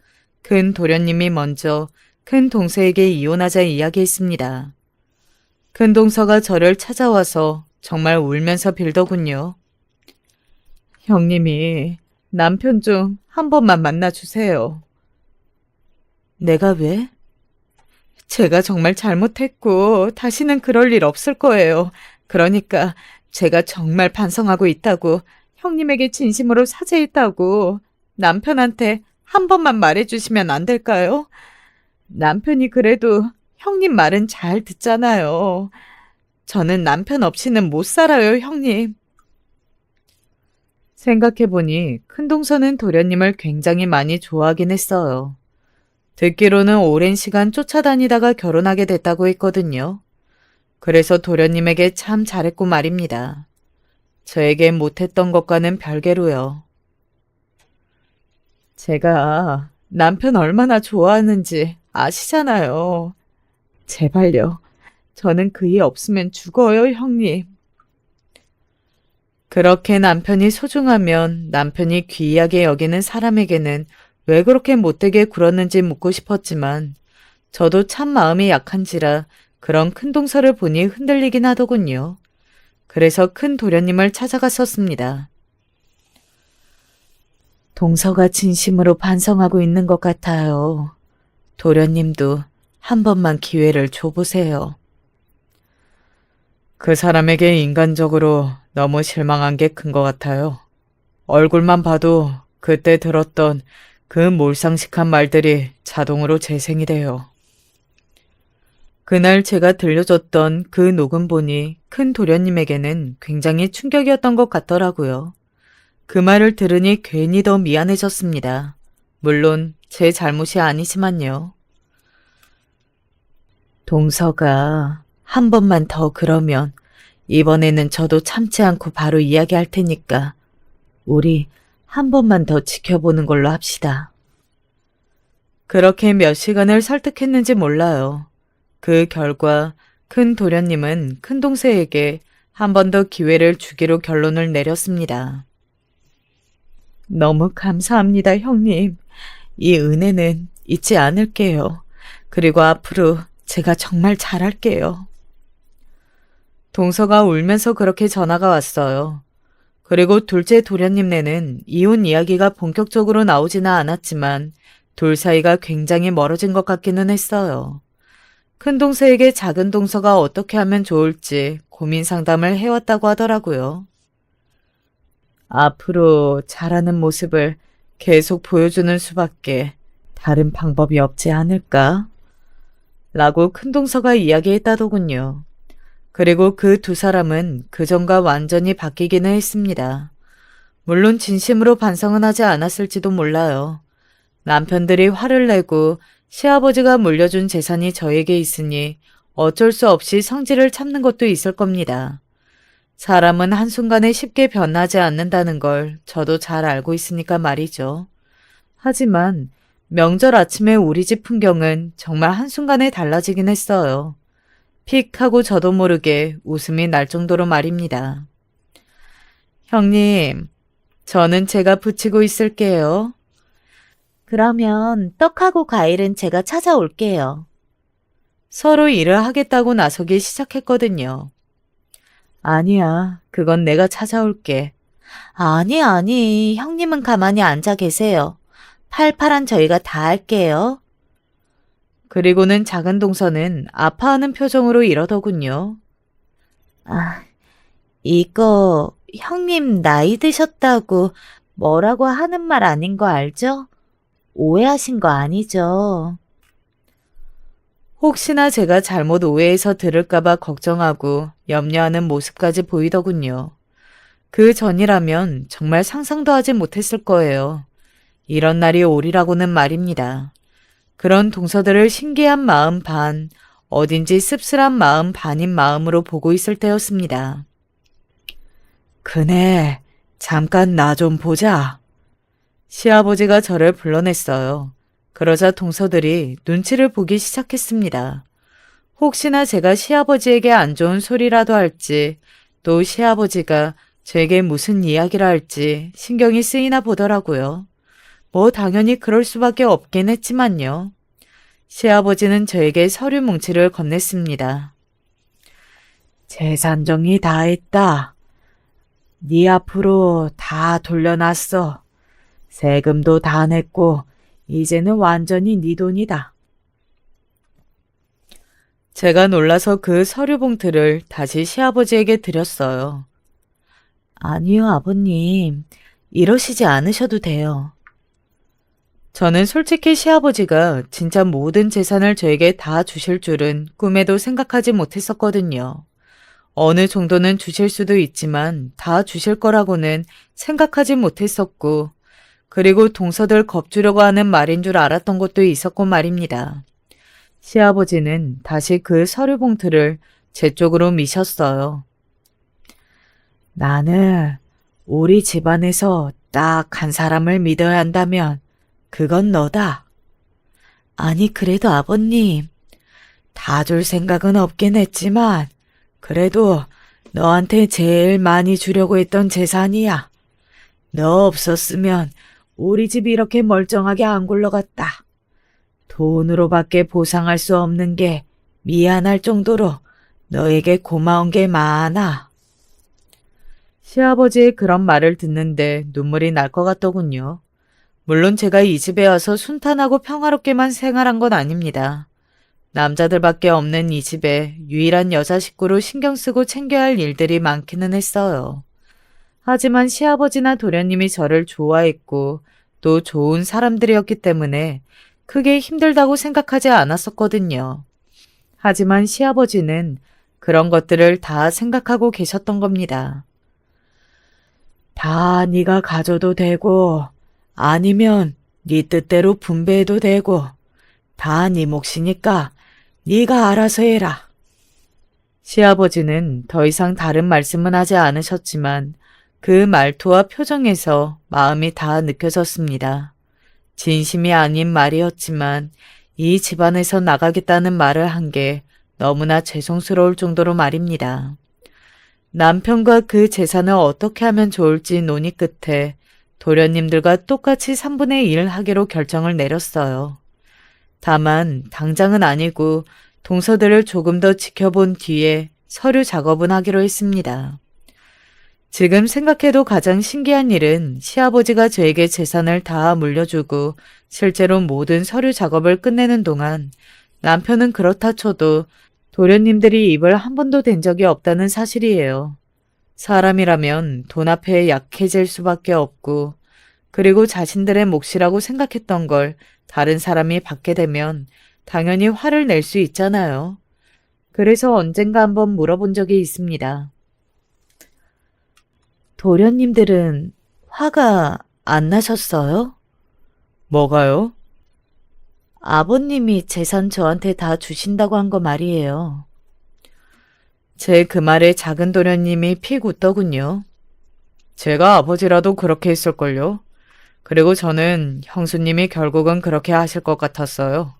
큰 도련님이 먼저 큰 동서에게 이혼하자 이야기했습니다. 큰 동서가 저를 찾아와서 정말 울면서 빌더군요. 형님이 남편 좀 한 번만 만나주세요. 내가 왜? 제가 정말 잘못했고 다시는 그럴 일 없을 거예요. 그러니까 제가 정말 반성하고 있다고, 형님에게 진심으로 사죄했다고 남편한테 한 번만 말해주시면 안 될까요? 남편이 그래도 형님 말은 잘 듣잖아요. 저는 남편 없이는 못 살아요, 형님. 생각해보니 큰동서는 도련님을 굉장히 많이 좋아하긴 했어요. 듣기로는 오랜 시간 쫓아다니다가 결혼하게 됐다고 했거든요. 그래서 도련님에게 참 잘했고 말입니다. 저에게 못했던 것과는 별개로요. 제가 남편 얼마나 좋아하는지 아시잖아요. 제발요. 저는 그이 없으면 죽어요, 형님. 그렇게 남편이 소중하면 남편이 귀하게 여기는 사람에게는 왜 그렇게 못되게 굴었는지 묻고 싶었지만 저도 참 마음이 약한지라 그런 큰 동서를 보니 흔들리긴 하더군요. 그래서 큰 도련님을 찾아갔었습니다. 동서가 진심으로 반성하고 있는 것 같아요. 도련님도 한 번만 기회를 줘보세요. 그 사람에게 인간적으로 너무 실망한 게 큰 것 같아요. 얼굴만 봐도 그때 들었던 그 몰상식한 말들이 자동으로 재생이 돼요. 그날 제가 들려줬던 그 녹음본이 큰 도련님에게는 굉장히 충격이었던 것 같더라고요. 그 말을 들으니 괜히 더 미안해졌습니다. 물론 제 잘못이 아니지만요. 동서가 한 번만 더 그러면 이번에는 저도 참지 않고 바로 이야기할 테니까 우리 한 번만 더 지켜보는 걸로 합시다. 그렇게 몇 시간을 설득했는지 몰라요. 그 결과 큰 도련님은 큰 동생에게 한 번 더 기회를 주기로 결론을 내렸습니다. 너무 감사합니다, 형님. 이 은혜는 잊지 않을게요. 그리고 앞으로 제가 정말 잘할게요. 동서가 울면서 그렇게 전화가 왔어요. 그리고 둘째 도련님네는 이혼 이야기가 본격적으로 나오지는 않았지만 둘 사이가 굉장히 멀어진 것 같기는 했어요. 큰 동서에게 작은 동서가 어떻게 하면 좋을지 고민 상담을 해왔다고 하더라고요. 앞으로 잘하는 모습을 계속 보여주는 수밖에 다른 방법이 없지 않을까? 라고 큰 동서가 이야기했다더군요. 그리고 그 두 사람은 그전과 완전히 바뀌기는 했습니다. 물론 진심으로 반성은 하지 않았을지도 몰라요. 남편들이 화를 내고 시아버지가 물려준 재산이 저에게 있으니 어쩔 수 없이 성질을 참는 것도 있을 겁니다. 사람은 한순간에 쉽게 변하지 않는다는 걸 저도 잘 알고 있으니까 말이죠. 하지만 명절 아침에 우리 집 풍경은 정말 한순간에 달라지긴 했어요. 픽 하고 저도 모르게 웃음이 날 정도로 말입니다. 형님, 저는 제가 붙이고 있을게요. 그러면 떡하고 과일은 제가 찾아올게요. 서로 일을 하겠다고 나서기 시작했거든요. 아니야, 그건 내가 찾아올게. 아니, 형님은 가만히 앉아 계세요. 팔팔한 저희가 다 할게요. 그리고는 작은 동서는 아파하는 표정으로 이러더군요. 아, 이거 형님 나이 드셨다고 뭐라고 하는 말 아닌 거 알죠? 오해하신 거 아니죠? 혹시나 제가 잘못 오해해서 들을까봐 걱정하고 염려하는 모습까지 보이더군요. 그 전이라면 정말 상상도 하지 못했을 거예요. 이런 날이 오리라고는 말입니다. 그런 동서들을 신기한 마음 반, 어딘지 씁쓸한 마음 반인 마음으로 보고 있을 때였습니다. 그네, 잠깐 나 좀 보자. 시아버지가 저를 불러냈어요. 그러자 동서들이 눈치를 보기 시작했습니다. 혹시나 제가 시아버지에게 안 좋은 소리라도 할지, 또 시아버지가 제게 무슨 이야기를 할지 신경이 쓰이나 보더라고요. 뭐 당연히 그럴 수밖에 없긴 했지만요. 시아버지는 저에게 서류 뭉치를 건넸습니다. 재산 정리 다 했다. 네 앞으로 다 돌려놨어. 세금도 다 냈고 이제는 완전히 네 돈이다. 제가 놀라서 그 서류 봉투를 다시 시아버지에게 드렸어요. 아니요, 아버님. 이러시지 않으셔도 돼요. 저는 솔직히 시아버지가 진짜 모든 재산을 저에게 다 주실 줄은 꿈에도 생각하지 못했었거든요. 어느 정도는 주실 수도 있지만 다 주실 거라고는 생각하지 못했었고, 그리고 동서들 겁주려고 하는 말인 줄 알았던 것도 있었고 말입니다. 시아버지는 다시 그 서류 봉투를 제 쪽으로 미셨어요. 나는 우리 집안에서 딱 한 사람을 믿어야 한다면 그건 너다. 아니, 그래도 아버님, 다 줄 생각은 없긴 했지만 그래도 너한테 제일 많이 주려고 했던 재산이야. 너 없었으면 우리 집이 이렇게 멀쩡하게 안 굴러갔다. 돈으로밖에 보상할 수 없는 게 미안할 정도로 너에게 고마운 게 많아. 시아버지의 그런 말을 듣는데 눈물이 날 것 같더군요. 물론 제가 이 집에 와서 순탄하고 평화롭게만 생활한 건 아닙니다. 남자들밖에 없는 이 집에 유일한 여자 식구로 신경 쓰고 챙겨야 할 일들이 많기는 했어요. 하지만 시아버지나 도련님이 저를 좋아했고 또 좋은 사람들이었기 때문에 크게 힘들다고 생각하지 않았었거든요. 하지만 시아버지는 그런 것들을 다 생각하고 계셨던 겁니다. 다 네가 가져도 되고 아니면 네 뜻대로 분배해도 되고 다 네 몫이니까 네가 알아서 해라. 시아버지는 더 이상 다른 말씀은 하지 않으셨지만 그 말투와 표정에서 마음이 다 느껴졌습니다. 진심이 아닌 말이었지만 이 집안에서 나가겠다는 말을 한 게 너무나 죄송스러울 정도로 말입니다. 남편과 그 재산을 어떻게 하면 좋을지 논의 끝에 도련님들과 똑같이 3분의 1 하기로 결정을 내렸어요. 다만 당장은 아니고 동서들을 조금 더 지켜본 뒤에 서류 작업은 하기로 했습니다. 지금 생각해도 가장 신기한 일은 시아버지가 저에게 재산을 다 물려주고 실제로 모든 서류 작업을 끝내는 동안 남편은 그렇다 쳐도 도련님들이 입을 한 번도 댄 적이 없다는 사실이에요. 사람이라면 돈 앞에 약해질 수밖에 없고 그리고 자신들의 몫이라고 생각했던 걸 다른 사람이 받게 되면 당연히 화를 낼 수 있잖아요. 그래서 언젠가 한번 물어본 적이 있습니다. 도련님들은 화가 안 나셨어요? 뭐가요? 아버님이 재산 저한테 다 주신다고 한 거 말이에요. 제 그 말에 작은 도련님이 픽 웃더군요. 제가 아버지라도 그렇게 했을걸요. 그리고 저는 형수님이 결국은 그렇게 하실 것 같았어요.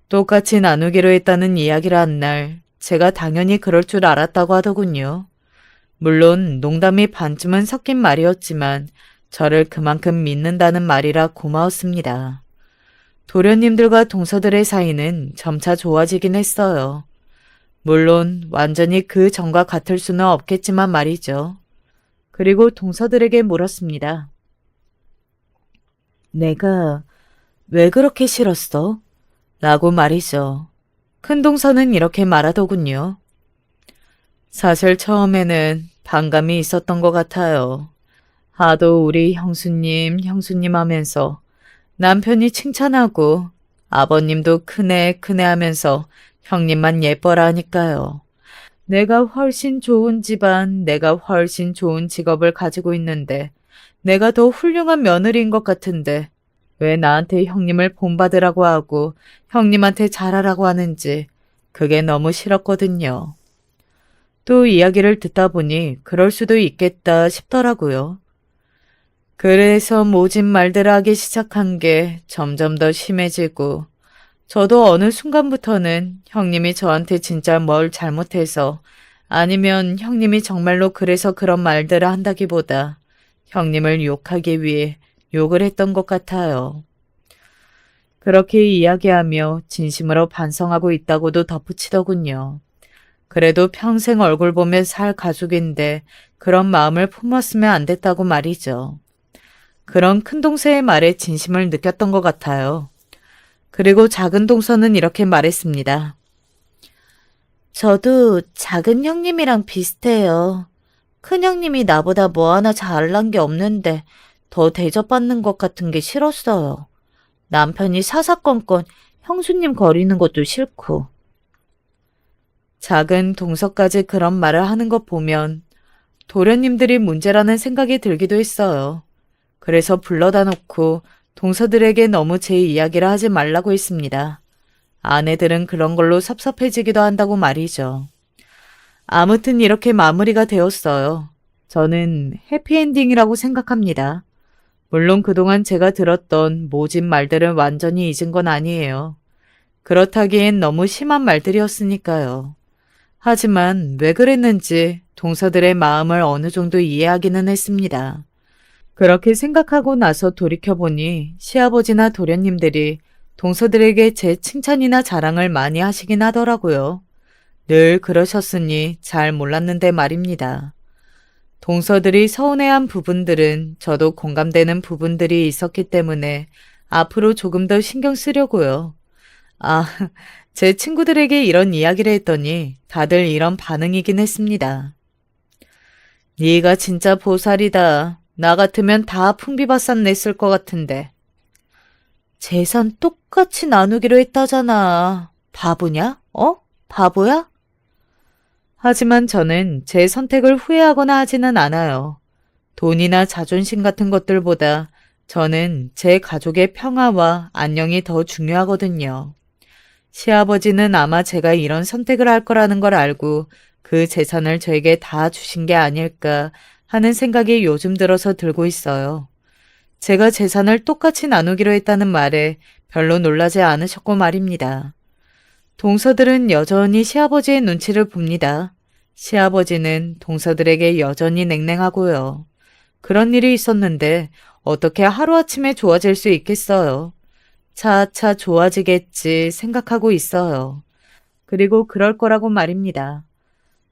똑같이 나누기로 했다는 이야기를 한 날 제가 당연히 그럴 줄 알았다고 하더군요. 물론 농담이 반쯤은 섞인 말이었지만 저를 그만큼 믿는다는 말이라 고마웠습니다. 도련님들과 동서들의 사이는 점차 좋아지긴 했어요. 물론 완전히 그 전과 같을 수는 없겠지만 말이죠. 그리고 동서들에게 물었습니다. 내가 왜 그렇게 싫었어? 라고 말이죠. 큰 동서는 이렇게 말하더군요. 사실 처음에는 반감이 있었던 것 같아요. 하도 우리 형수님 하면서 남편이 칭찬하고 아버님도 크네 하면서 형님만 예뻐라 하니까요. 내가 훨씬 좋은 집안, 내가 훨씬 좋은 직업을 가지고 있는데 내가 더 훌륭한 며느리인 것 같은데 왜 나한테 형님을 본받으라고 하고 형님한테 잘하라고 하는지 그게 너무 싫었거든요. 또 이야기를 듣다 보니 그럴 수도 있겠다 싶더라고요. 그래서 모진 말들을 하기 시작한 게 점점 더 심해지고 저도 어느 순간부터는 형님이 저한테 진짜 뭘 잘못해서 아니면 형님이 정말로 그래서 그런 말들을 한다기보다 형님을 욕하기 위해 욕을 했던 것 같아요. 그렇게 이야기하며 진심으로 반성하고 있다고도 덧붙이더군요. 그래도 평생 얼굴 보며 살 가족인데 그런 마음을 품었으면 안 됐다고 말이죠. 그런 큰 동서의 말에 진심을 느꼈던 것 같아요. 그리고 작은 동서는 이렇게 말했습니다. 저도 작은 형님이랑 비슷해요. 큰 형님이 나보다 뭐 하나 잘난 게 없는데 더 대접받는 것 같은 게 싫었어요. 남편이 사사건건 형수님 거리는 것도 싫고. 작은 동서까지 그런 말을 하는 것 보면 도련님들이 문제라는 생각이 들기도 했어요. 그래서 불러다 놓고 동서들에게 너무 제 이야기를 하지 말라고 했습니다. 아내들은 그런 걸로 섭섭해지기도 한다고 말이죠. 아무튼 이렇게 마무리가 되었어요. 저는 해피엔딩이라고 생각합니다. 물론 그동안 제가 들었던 모진 말들을 완전히 잊은 건 아니에요. 그렇다기엔 너무 심한 말들이었으니까요. 하지만 왜 그랬는지 동서들의 마음을 어느 정도 이해하기는 했습니다. 그렇게 생각하고 나서 돌이켜보니 시아버지나 도련님들이 동서들에게 제 칭찬이나 자랑을 많이 하시긴 하더라고요. 늘 그러셨으니 잘 몰랐는데 말입니다. 동서들이 서운해한 부분들은 저도 공감되는 부분들이 있었기 때문에 앞으로 조금 더 신경 쓰려고요. 아, 제 친구들에게 이런 이야기를 했더니 다들 이런 반응이긴 했습니다. 네가 진짜 보살이다. 나 같으면 다 풍비박산 냈을 것 같은데. 재산 똑같이 나누기로 했다잖아. 바보냐? 바보야? 하지만 저는 제 선택을 후회하거나 하지는 않아요. 돈이나 자존심 같은 것들보다 저는 제 가족의 평화와 안녕이 더 중요하거든요. 시아버지는 아마 제가 이런 선택을 할 거라는 걸 알고 그 재산을 저에게 다 주신 게 아닐까 하는 생각이 요즘 들어서 들고 있어요. 제가 재산을 똑같이 나누기로 했다는 말에 별로 놀라지 않으셨고 말입니다. 동서들은 여전히 시아버지의 눈치를 봅니다. 시아버지는 동서들에게 여전히 냉랭하고요. 그런 일이 있었는데 어떻게 하루아침에 좋아질 수 있겠어요. 차차 좋아지겠지 생각하고 있어요. 그리고 그럴 거라고 말입니다.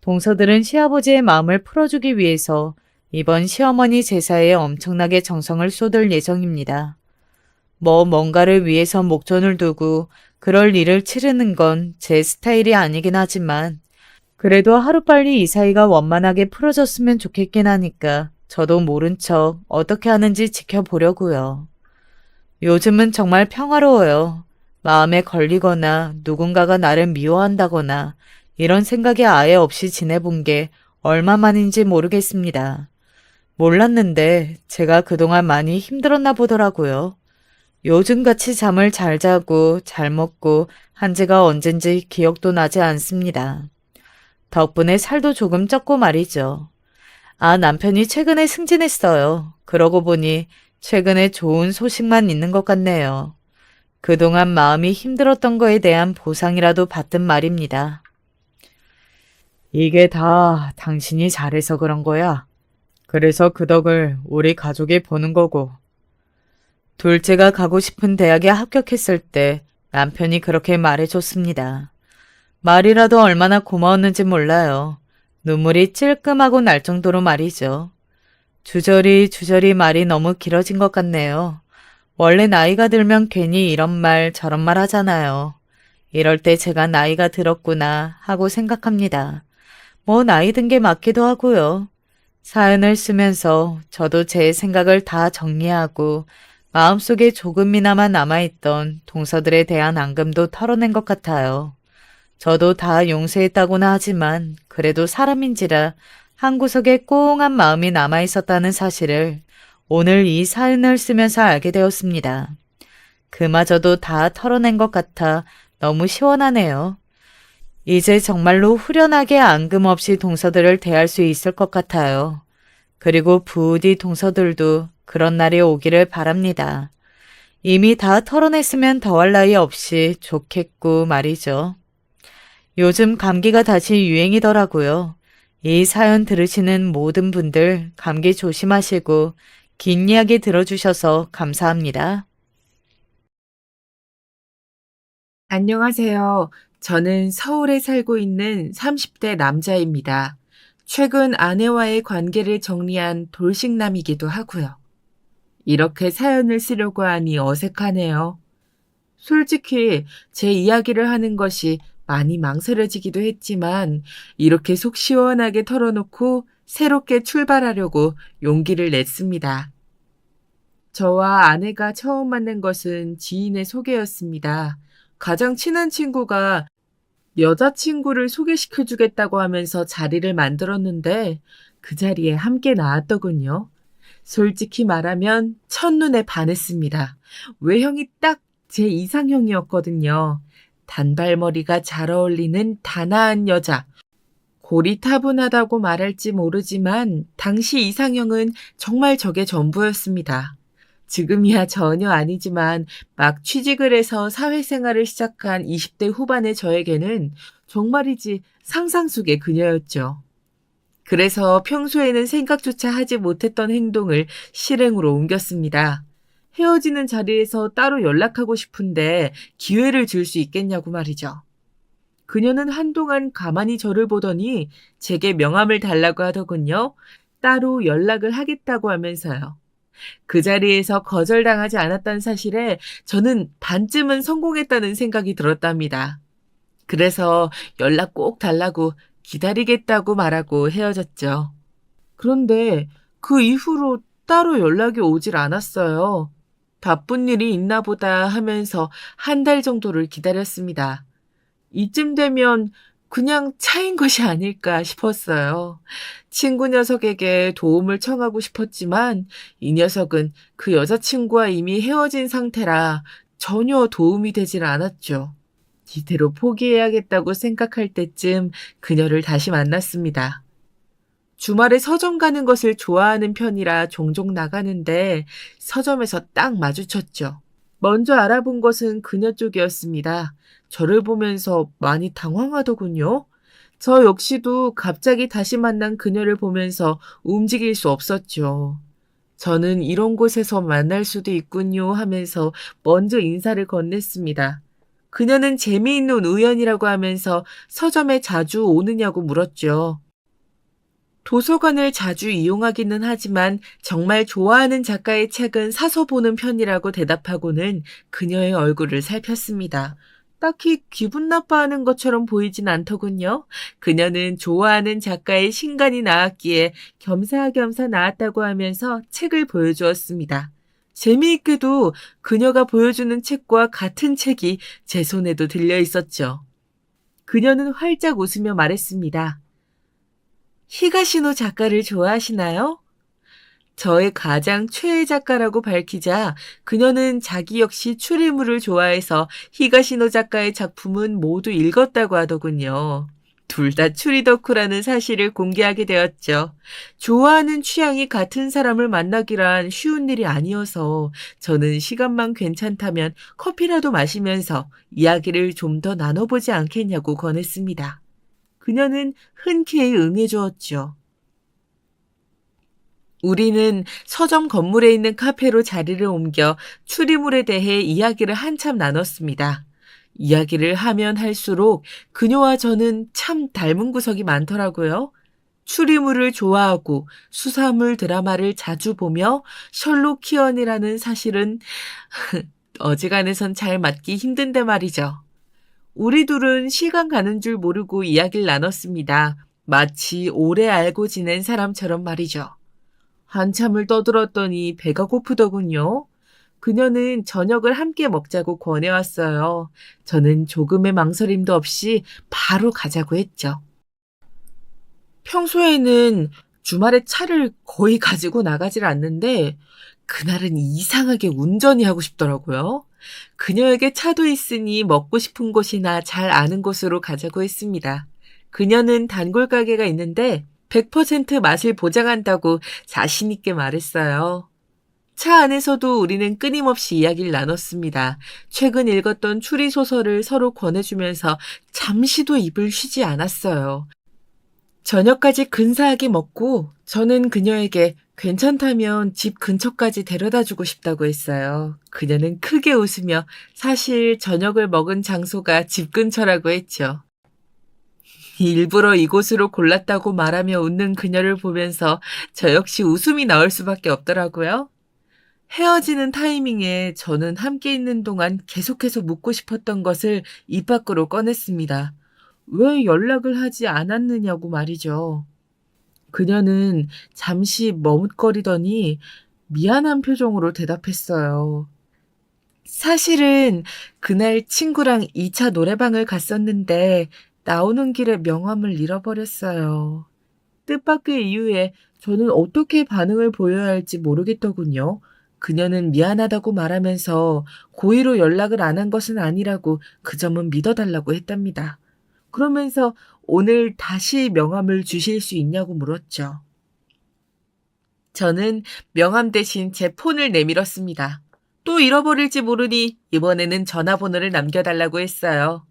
동서들은 시아버지의 마음을 풀어주기 위해서 이번 시어머니 제사에 엄청나게 정성을 쏟을 예정입니다. 뭔가를 위해서 목전을 두고 그럴 일을 치르는 건 제 스타일이 아니긴 하지만 그래도 하루빨리 이 사이가 원만하게 풀어졌으면 좋겠긴 하니까 저도 모른 척 어떻게 하는지 지켜보려고요. 요즘은 정말 평화로워요. 마음에 걸리거나 누군가가 나를 미워한다거나 이런 생각이 아예 없이 지내본 게 얼마만인지 모르겠습니다. 몰랐는데 제가 그동안 많이 힘들었나 보더라고요. 요즘같이 잠을 잘 자고 잘 먹고 한 지가 언젠지 기억도 나지 않습니다. 덕분에 살도 조금 쪘고 말이죠. 아, 남편이 최근에 승진했어요. 그러고 보니 최근에 좋은 소식만 있는 것 같네요. 그동안 마음이 힘들었던 거에 대한 보상이라도 받든 말입니다. 이게 다 당신이 잘해서 그런 거야. 그래서 그 덕을 우리 가족이 보는 거고. 둘째가 가고 싶은 대학에 합격했을 때 남편이 그렇게 말해줬습니다. 말이라도 얼마나 고마웠는지 몰라요. 눈물이 찔끔하고 날 정도로 말이죠. 주저리 말이 너무 길어진 것 같네요. 원래 나이가 들면 괜히 이런 말 저런 말 하잖아요. 이럴 때 제가 나이가 들었구나 하고 생각합니다. 나이 든 게 맞기도 하고요. 사연을 쓰면서 저도 제 생각을 다 정리하고 마음속에 조금이나마 남아있던 동서들에 대한 앙금도 털어낸 것 같아요. 저도 다 용서했다고나 하지만 그래도 사람인지라 한 구석에 꽁한 마음이 남아있었다는 사실을 오늘 이 사연을 쓰면서 알게 되었습니다. 그마저도 다 털어낸 것 같아 너무 시원하네요. 이제 정말로 후련하게 앙금 없이 동서들을 대할 수 있을 것 같아요. 그리고 부디 동서들도 그런 날이 오기를 바랍니다. 이미 다 털어냈으면 더할 나위 없이 좋겠고 말이죠. 요즘 감기가 다시 유행이더라고요. 이 사연 들으시는 모든 분들 감기 조심하시고 긴 이야기 들어주셔서 감사합니다. 안녕하세요. 저는 서울에 살고 있는 30대 남자입니다. 최근 아내와의 관계를 정리한 돌싱남이기도 하고요. 이렇게 사연을 쓰려고 하니 어색하네요. 솔직히 제 이야기를 하는 것이 많이 망설여지기도 했지만 이렇게 속 시원하게 털어놓고 새롭게 출발하려고 용기를 냈습니다. 저와 아내가 처음 만난 것은 지인의 소개였습니다. 가장 친한 친구가 여자친구를 소개시켜 주겠다고 하면서 자리를 만들었는데 그 자리에 함께 나왔더군요. 솔직히 말하면 첫눈에 반했습니다. 외형이 딱 제 이상형이었거든요. 단발머리가 잘 어울리는 단아한 여자. 고리타분하다고 말할지 모르지만 당시 이상형은 정말 저게 전부였습니다. 지금이야 전혀 아니지만 막 취직을 해서 사회생활을 시작한 20대 후반의 저에게는 정말이지 상상 속의 그녀였죠. 그래서 평소에는 생각조차 하지 못했던 행동을 실행으로 옮겼습니다. 헤어지는 자리에서 따로 연락하고 싶은데 기회를 줄 수 있겠냐고 말이죠. 그녀는 한동안 가만히 저를 보더니 제게 명함을 달라고 하더군요. 따로 연락을 하겠다고 하면서요. 그 자리에서 거절당하지 않았다는 사실에 저는 반쯤은 성공했다는 생각이 들었답니다. 그래서 연락 꼭 달라고 기다리겠다고 말하고 헤어졌죠. 그런데 그 이후로 따로 연락이 오질 않았어요. 바쁜 일이 있나 보다 하면서 한 달 정도를 기다렸습니다. 이쯤 되면 그냥 차인 것이 아닐까 싶었어요. 친구 녀석에게 도움을 청하고 싶었지만 이 녀석은 그 여자친구와 이미 헤어진 상태라 전혀 도움이 되질 않았죠. 이대로 포기해야겠다고 생각할 때쯤 그녀를 다시 만났습니다. 주말에 서점 가는 것을 좋아하는 편이라 종종 나가는데 서점에서 딱 마주쳤죠. 먼저 알아본 것은 그녀 쪽이었습니다. 저를 보면서 많이 당황하더군요. 저 역시도 갑자기 다시 만난 그녀를 보면서 움직일 수 없었죠. 저는 이런 곳에서 만날 수도 있군요 하면서 먼저 인사를 건넸습니다. 그녀는 재미있는 우연이라고 하면서 서점에 자주 오느냐고 물었죠. 도서관을 자주 이용하기는 하지만 정말 좋아하는 작가의 책은 사서 보는 편이라고 대답하고는 그녀의 얼굴을 살폈습니다. 딱히 기분 나빠하는 것처럼 보이진 않더군요. 그녀는 좋아하는 작가의 신간이 나왔기에 겸사겸사 나왔다고 하면서 책을 보여주었습니다. 재미있게도 그녀가 보여주는 책과 같은 책이 제 손에도 들려 있었죠. 그녀는 활짝 웃으며 말했습니다. 히가시노 작가를 좋아하시나요? 저의 가장 최애 작가라고 밝히자 그녀는 자기 역시 추리물을 좋아해서 히가시노 작가의 작품은 모두 읽었다고 하더군요. 둘 다 추리 덕후라는 사실을 공개하게 되었죠. 좋아하는 취향이 같은 사람을 만나기란 쉬운 일이 아니어서 저는 시간만 괜찮다면 커피라도 마시면서 이야기를 좀 더 나눠보지 않겠냐고 권했습니다. 그녀는 흔쾌히 응해주었죠. 우리는 서점 건물에 있는 카페로 자리를 옮겨 추리물에 대해 이야기를 한참 나눴습니다. 이야기를 하면 할수록 그녀와 저는 참 닮은 구석이 많더라고요. 추리물을 좋아하고 수사물 드라마를 자주 보며 셜록 키언이라는 사실은 어지간해선 잘 맞기 힘든데 말이죠. 우리 둘은 시간 가는 줄 모르고 이야기를 나눴습니다. 마치 오래 알고 지낸 사람처럼 말이죠. 한참을 떠들었더니 배가 고프더군요. 그녀는 저녁을 함께 먹자고 권해왔어요. 저는 조금의 망설임도 없이 바로 가자고 했죠. 평소에는 주말에 차를 거의 가지고 나가질 않는데 그날은 이상하게 운전이 하고 싶더라고요. 그녀에게 차도 있으니 먹고 싶은 곳이나 잘 아는 곳으로 가자고 했습니다. 그녀는 단골 가게가 있는데 100% 맛을 보장한다고 자신 있게 말했어요. 차 안에서도 우리는 끊임없이 이야기를 나눴습니다. 최근 읽었던 추리소설을 서로 권해주면서 잠시도 입을 쉬지 않았어요. 저녁까지 근사하게 먹고 저는 그녀에게 괜찮다면 집 근처까지 데려다주고 싶다고 했어요. 그녀는 크게 웃으며 사실 저녁을 먹은 장소가 집 근처라고 했죠. 일부러 이곳으로 골랐다고 말하며 웃는 그녀를 보면서 저 역시 웃음이 나올 수밖에 없더라고요. 헤어지는 타이밍에 저는 함께 있는 동안 계속해서 묻고 싶었던 것을 입 밖으로 꺼냈습니다. 왜 연락을 하지 않았느냐고 말이죠. 그녀는 잠시 머뭇거리더니 미안한 표정으로 대답했어요. 사실은 그날 친구랑 2차 노래방을 갔었는데 나오는 길에 명함을 잃어버렸어요. 뜻밖의 이유에 저는 어떻게 반응을 보여야 할지 모르겠더군요. 그녀는 미안하다고 말하면서 고의로 연락을 안 한 것은 아니라고 그 점은 믿어달라고 했답니다. 그러면서 오늘 다시 명함을 주실 수 있냐고 물었죠. 저는 명함 대신 제 폰을 내밀었습니다. 또 잃어버릴지 모르니 이번에는 전화번호를 남겨달라고 했어요.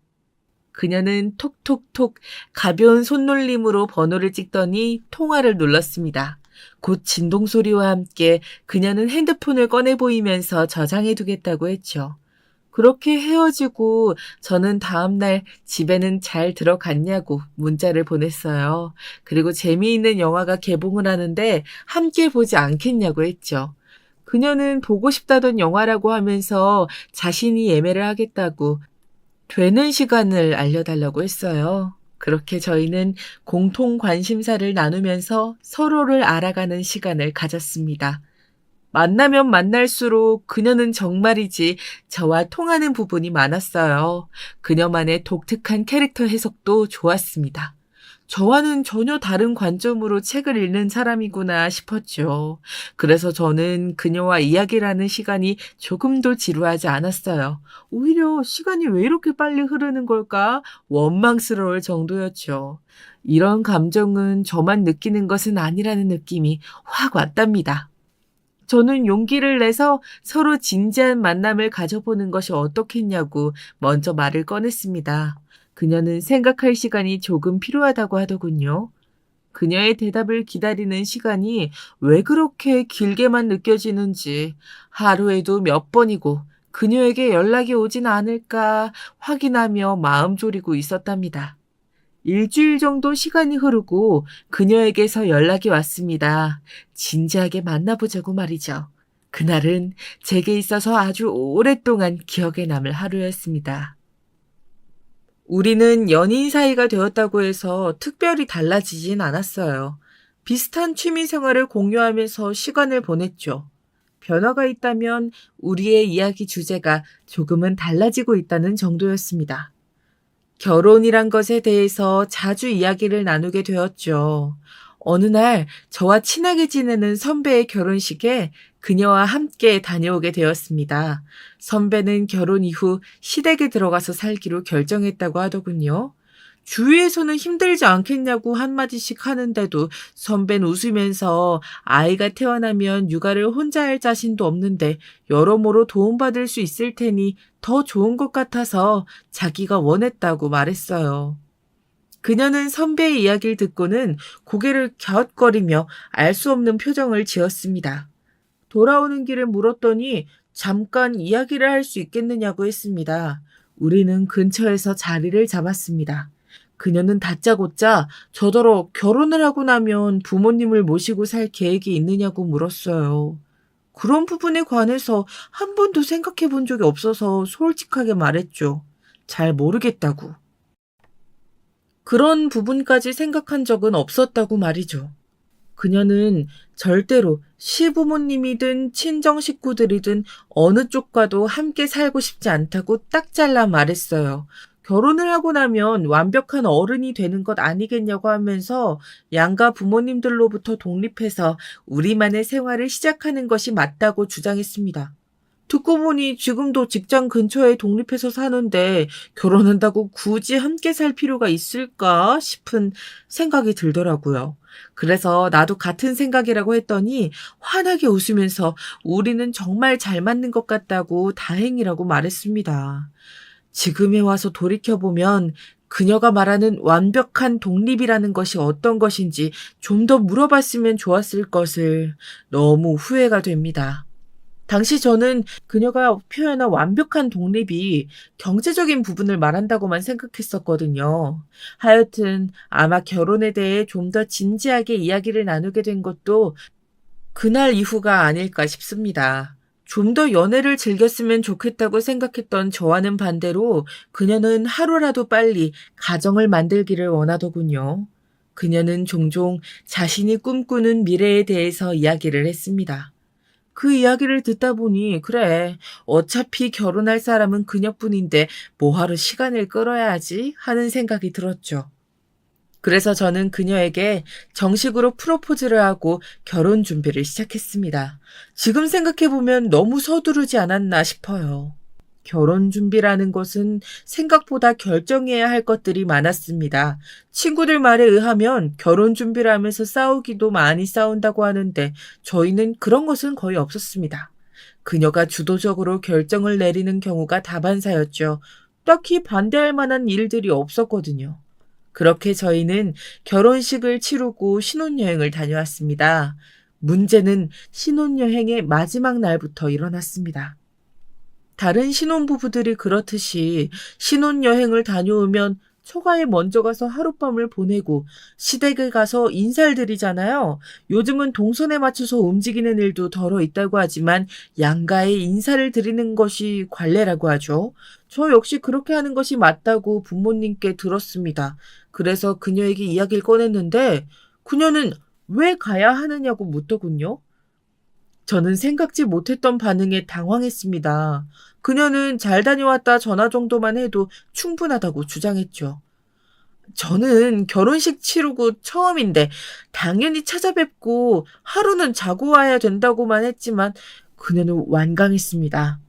그녀는 톡톡톡 가벼운 손놀림으로 번호를 찍더니 통화를 눌렀습니다. 곧 진동소리와 함께 그녀는 핸드폰을 꺼내 보이면서 저장해 두겠다고 했죠. 그렇게 헤어지고 저는 다음날 집에는 잘 들어갔냐고 문자를 보냈어요. 그리고 재미있는 영화가 개봉을 하는데 함께 보지 않겠냐고 했죠. 그녀는 보고 싶다던 영화라고 하면서 자신이 예매를 하겠다고 되는 시간을 알려달라고 했어요. 그렇게 저희는 공통 관심사를 나누면서 서로를 알아가는 시간을 가졌습니다. 만나면 만날수록 그녀는 정말이지 저와 통하는 부분이 많았어요. 그녀만의 독특한 캐릭터 해석도 좋았습니다. 저와는 전혀 다른 관점으로 책을 읽는 사람이구나 싶었죠. 그래서 저는 그녀와 이야기를 하는 시간이 조금도 지루하지 않았어요. 오히려 시간이 왜 이렇게 빨리 흐르는 걸까? 원망스러울 정도였죠. 이런 감정은 저만 느끼는 것은 아니라는 느낌이 확 왔답니다. 저는 용기를 내서 서로 진지한 만남을 가져보는 것이 어떻겠냐고 먼저 말을 꺼냈습니다. 그녀는 생각할 시간이 조금 필요하다고 하더군요. 그녀의 대답을 기다리는 시간이 왜 그렇게 길게만 느껴지는지 하루에도 몇 번이고 그녀에게 연락이 오진 않을까 확인하며 마음 졸이고 있었답니다. 일주일 정도 시간이 흐르고 그녀에게서 연락이 왔습니다. 진지하게 만나보자고 말이죠. 그날은 제게 있어서 아주 오랫동안 기억에 남을 하루였습니다. 우리는 연인 사이가 되었다고 해서 특별히 달라지진 않았어요. 비슷한 취미 생활을 공유하면서 시간을 보냈죠. 변화가 있다면 우리의 이야기 주제가 조금은 달라지고 있다는 정도였습니다. 결혼이란 것에 대해서 자주 이야기를 나누게 되었죠. 어느 날 저와 친하게 지내는 선배의 결혼식에 그녀와 함께 다녀오게 되었습니다. 선배는 결혼 이후 시댁에 들어가서 살기로 결정했다고 하더군요. 주위에서는 힘들지 않겠냐고 한마디씩 하는데도 선배는 웃으면서 아이가 태어나면 육아를 혼자 할 자신도 없는데 여러모로 도움받을 수 있을 테니 더 좋은 것 같아서 자기가 원했다고 말했어요. 그녀는 선배의 이야기를 듣고는 고개를 갸웃거리며 알 수 없는 표정을 지었습니다. 돌아오는 길에 물었더니 잠깐 이야기를 할 수 있겠느냐고 했습니다. 우리는 근처에서 자리를 잡았습니다. 그녀는 다짜고짜 저더러 결혼을 하고 나면 부모님을 모시고 살 계획이 있느냐고 물었어요. 그런 부분에 관해서 한 번도 생각해 본 적이 없어서 솔직하게 말했죠. 잘 모르겠다고. 그런 부분까지 생각한 적은 없었다고 말이죠. 그녀는 절대로 시부모님이든 친정 식구들이든 어느 쪽과도 함께 살고 싶지 않다고 딱 잘라 말했어요. 결혼을 하고 나면 완벽한 어른이 되는 것 아니겠냐고 하면서 양가 부모님들로부터 독립해서 우리만의 생활을 시작하는 것이 맞다고 주장했습니다. 듣고 보니 지금도 직장 근처에 독립해서 사는데 결혼한다고 굳이 함께 살 필요가 있을까 싶은 생각이 들더라고요. 그래서 나도 같은 생각이라고 했더니 환하게 웃으면서 우리는 정말 잘 맞는 것 같다고 다행이라고 말했습니다. 지금에 와서 돌이켜보면 그녀가 말하는 완벽한 독립이라는 것이 어떤 것인지 좀 더 물어봤으면 좋았을 것을 너무 후회가 됩니다. 당시 저는 그녀가 표현한 완벽한 독립이 경제적인 부분을 말한다고만 생각했었거든요. 하여튼 아마 결혼에 대해 좀 더 진지하게 이야기를 나누게 된 것도 그날 이후가 아닐까 싶습니다. 좀 더 연애를 즐겼으면 좋겠다고 생각했던 저와는 반대로 그녀는 하루라도 빨리 가정을 만들기를 원하더군요. 그녀는 종종 자신이 꿈꾸는 미래에 대해서 이야기를 했습니다. 그 이야기를 듣다 보니 그래, 어차피 결혼할 사람은 그녀뿐인데 뭐하러 시간을 끌어야 하지? 하는 생각이 들었죠. 그래서 저는 그녀에게 정식으로 프로포즈를 하고 결혼 준비를 시작했습니다. 지금 생각해보면 너무 서두르지 않았나 싶어요. 결혼 준비라는 것은 생각보다 결정해야 할 것들이 많았습니다. 친구들 말에 의하면 결혼 준비를 하면서 싸우기도 많이 싸운다고 하는데 저희는 그런 것은 거의 없었습니다. 그녀가 주도적으로 결정을 내리는 경우가 다반사였죠. 딱히 반대할 만한 일들이 없었거든요. 그렇게 저희는 결혼식을 치르고 신혼여행을 다녀왔습니다. 문제는 신혼여행의 마지막 날부터 일어났습니다. 다른 신혼부부들이 그렇듯이 신혼여행을 다녀오면 처가에 먼저 가서 하룻밤을 보내고 시댁에 가서 인사를 드리잖아요. 요즘은 동선에 맞춰서 움직이는 일도 덜어 있다고 하지만 양가에 인사를 드리는 것이 관례라고 하죠. 저 역시 그렇게 하는 것이 맞다고 부모님께 들었습니다. 그래서 그녀에게 이야기를 꺼냈는데 그녀는 왜 가야 하느냐고 묻더군요. 저는 생각지 못했던 반응에 당황했습니다. 그녀는 잘 다녀왔다 전화 정도만 해도 충분하다고 주장했죠. 저는 결혼식 치르고 처음인데 당연히 찾아뵙고 하루는 자고 와야 된다고만 했지만 그녀는 완강했습니다.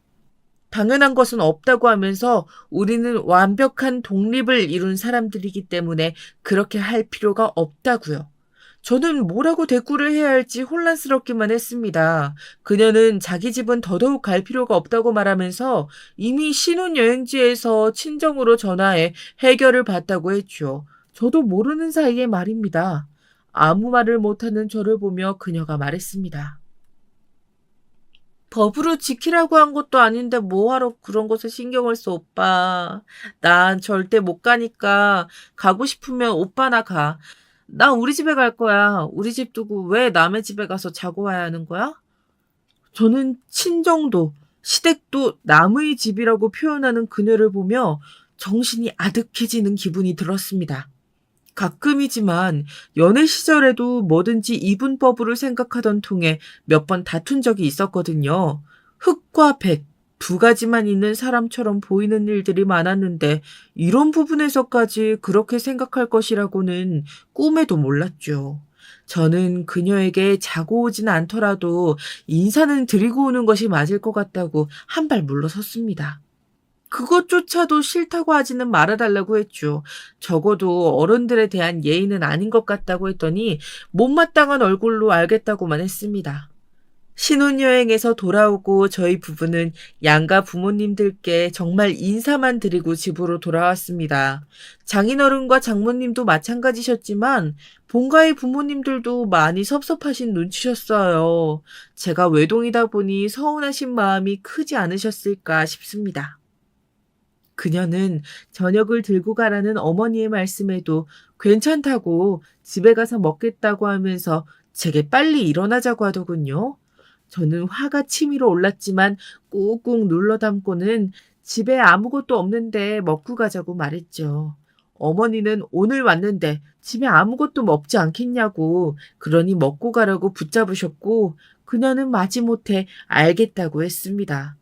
당연한 것은 없다고 하면서 우리는 완벽한 독립을 이룬 사람들이기 때문에 그렇게 할 필요가 없다고요. 저는 뭐라고 대꾸를 해야 할지 혼란스럽기만 했습니다. 그녀는 자기 집은 더더욱 갈 필요가 없다고 말하면서 이미 신혼여행지에서 친정으로 전화해 해결을 받다고 했죠. 저도 모르는 사이에 말입니다. 아무 말을 못하는 저를 보며 그녀가 말했습니다. 법으로 지키라고 한 것도 아닌데 뭐하러 그런 것에 신경을 써, 오빠. 난 절대 못 가니까 가고 싶으면 오빠나 가. 나 우리 집에 갈 거야. 우리 집 두고 왜 남의 집에 가서 자고 와야 하는 거야? 저는 친정도, 시댁도 남의 집이라고 표현하는 그녀를 보며 정신이 아득해지는 기분이 들었습니다. 가끔이지만 연애 시절에도 뭐든지 이분법으로 생각하던 통에 몇 번 다툰 적이 있었거든요. 흑과 백, 두 가지만 있는 사람처럼 보이는 일들이 많았는데 이런 부분에서까지 그렇게 생각할 것이라고는 꿈에도 몰랐죠. 저는 그녀에게 자고 오진 않더라도 인사는 드리고 오는 것이 맞을 것 같다고 한 발 물러섰습니다. 그것조차도 싫다고 하지는 말아달라고 했죠. 적어도 어른들에 대한 예의는 아닌 것 같다고 했더니 못마땅한 얼굴로 알겠다고만 했습니다. 신혼여행에서 돌아오고 저희 부부는 양가 부모님들께 정말 인사만 드리고 집으로 돌아왔습니다. 장인어른과 장모님도 마찬가지셨지만 본가의 부모님들도 많이 섭섭하신 눈치셨어요. 제가 외동이다 보니 서운하신 마음이 크지 않으셨을까 싶습니다. 그녀는 저녁을 들고 가라는 어머니의 말씀에도 괜찮다고 집에 가서 먹겠다고 하면서 제게 빨리 일어나자고 하더군요. 저는 화가 치밀어 올랐지만 꾹꾹 눌러 담고는 집에 아무것도 없는데 먹고 가자고 말했죠. 어머니는 오늘 왔는데 집에 아무것도 없지 않겠냐고 그러니 먹고 가라고 붙잡으셨고 그녀는 마지못해 알겠다고 했습니다.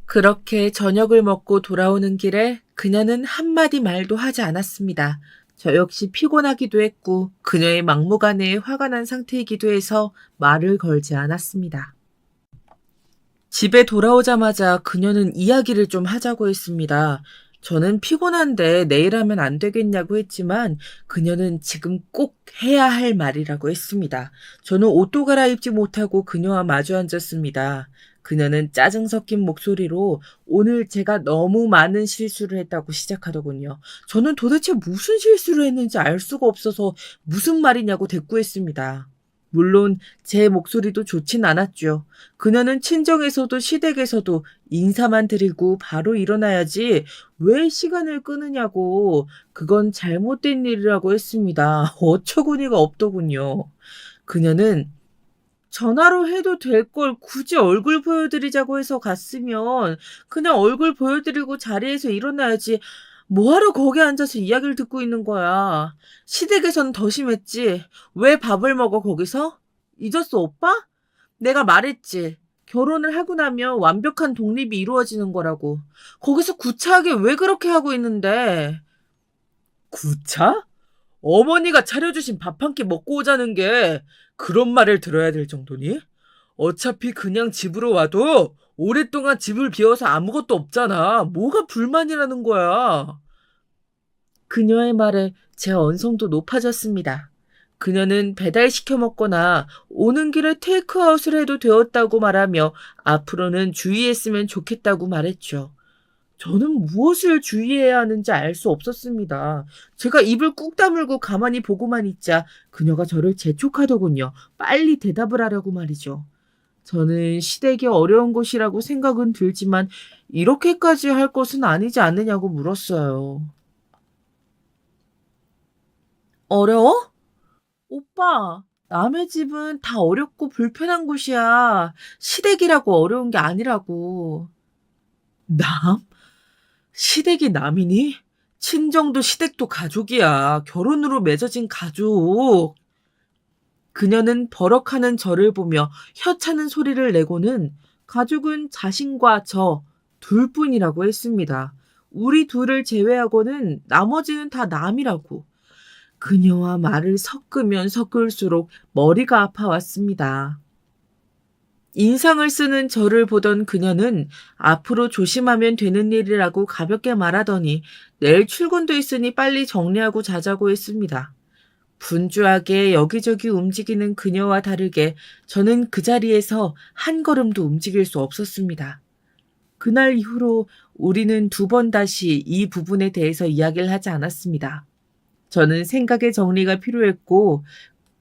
그렇게 저녁을 먹고 돌아오는 길에 그녀는 한마디 말도 하지 않았습니다. 저 역시 피곤하기도 했고 그녀의 막무가내에 화가 난 상태이기도 해서 말을 걸지 않았습니다. 집에 돌아오자마자 그녀는 이야기를 좀 하자고 했습니다. 저는 피곤한데 내일 하면 안 되겠냐고 했지만 그녀는 지금 꼭 해야 할 말이라고 했습니다. 저는 옷도 갈아입지 못하고 그녀와 마주 앉았습니다. 그녀는 짜증 섞인 목소리로 오늘 제가 너무 많은 실수를 했다고 시작하더군요. 저는 도대체 무슨 실수를 했는지 알 수가 없어서 무슨 말이냐고 대꾸했습니다. 물론 제 목소리도 좋진 않았죠. 그녀는 친정에서도 시댁에서도 인사만 드리고 바로 일어나야지 왜 시간을 끄느냐고 그건 잘못된 일이라고 했습니다. 어처구니가 없더군요. 그녀는 전화로 해도 될 걸 굳이 얼굴 보여드리자고 해서 갔으면 그냥 얼굴 보여드리고 자리에서 일어나야지 뭐하러 거기 앉아서 이야기를 듣고 있는 거야. 시댁에선 더 심했지. 왜 밥을 먹어 거기서? 잊었어 오빠? 내가 말했지. 결혼을 하고 나면 완벽한 독립이 이루어지는 거라고. 거기서 구차하게 왜 그렇게 하고 있는데. 구차? 어머니가 차려주신 밥 한 끼 먹고 오자는 게 그런 말을 들어야 될 정도니? 어차피 그냥 집으로 와도 오랫동안 집을 비워서 아무것도 없잖아. 뭐가 불만이라는 거야? 그녀의 말에 제 언성도 높아졌습니다. 그녀는 배달시켜 먹거나 오는 길에 테이크아웃을 해도 되었다고 말하며 앞으로는 주의했으면 좋겠다고 말했죠. 저는 무엇을 주의해야 하는지 알 수 없었습니다. 제가 입을 꾹 다물고 가만히 보고만 있자 그녀가 저를 재촉하더군요. 빨리 대답을 하라고 말이죠. 저는 시댁이 어려운 곳이라고 생각은 들지만 이렇게까지 할 것은 아니지 않느냐고 물었어요. 어려워? 오빠, 남의 집은 다 어렵고 불편한 곳이야. 시댁이라고 어려운 게 아니라고. 남? 시댁이 남이니? 친정도 시댁도 가족이야. 결혼으로 맺어진 가족. 그녀는 버럭하는 저를 보며 혀차는 소리를 내고는 가족은 자신과 저 둘뿐이라고 했습니다. 우리 둘을 제외하고는 나머지는 다 남이라고. 그녀와 말을 섞으면 섞을수록 머리가 아파왔습니다. 인상을 쓰는 저를 보던 그녀는 앞으로 조심하면 되는 일이라고 가볍게 말하더니 내일 출근도 있으니 빨리 정리하고 자자고 했습니다. 분주하게 여기저기 움직이는 그녀와 다르게 저는 그 자리에서 한 걸음도 움직일 수 없었습니다. 그날 이후로 우리는 두 번 다시 이 부분에 대해서 이야기를 하지 않았습니다. 저는 생각의 정리가 필요했고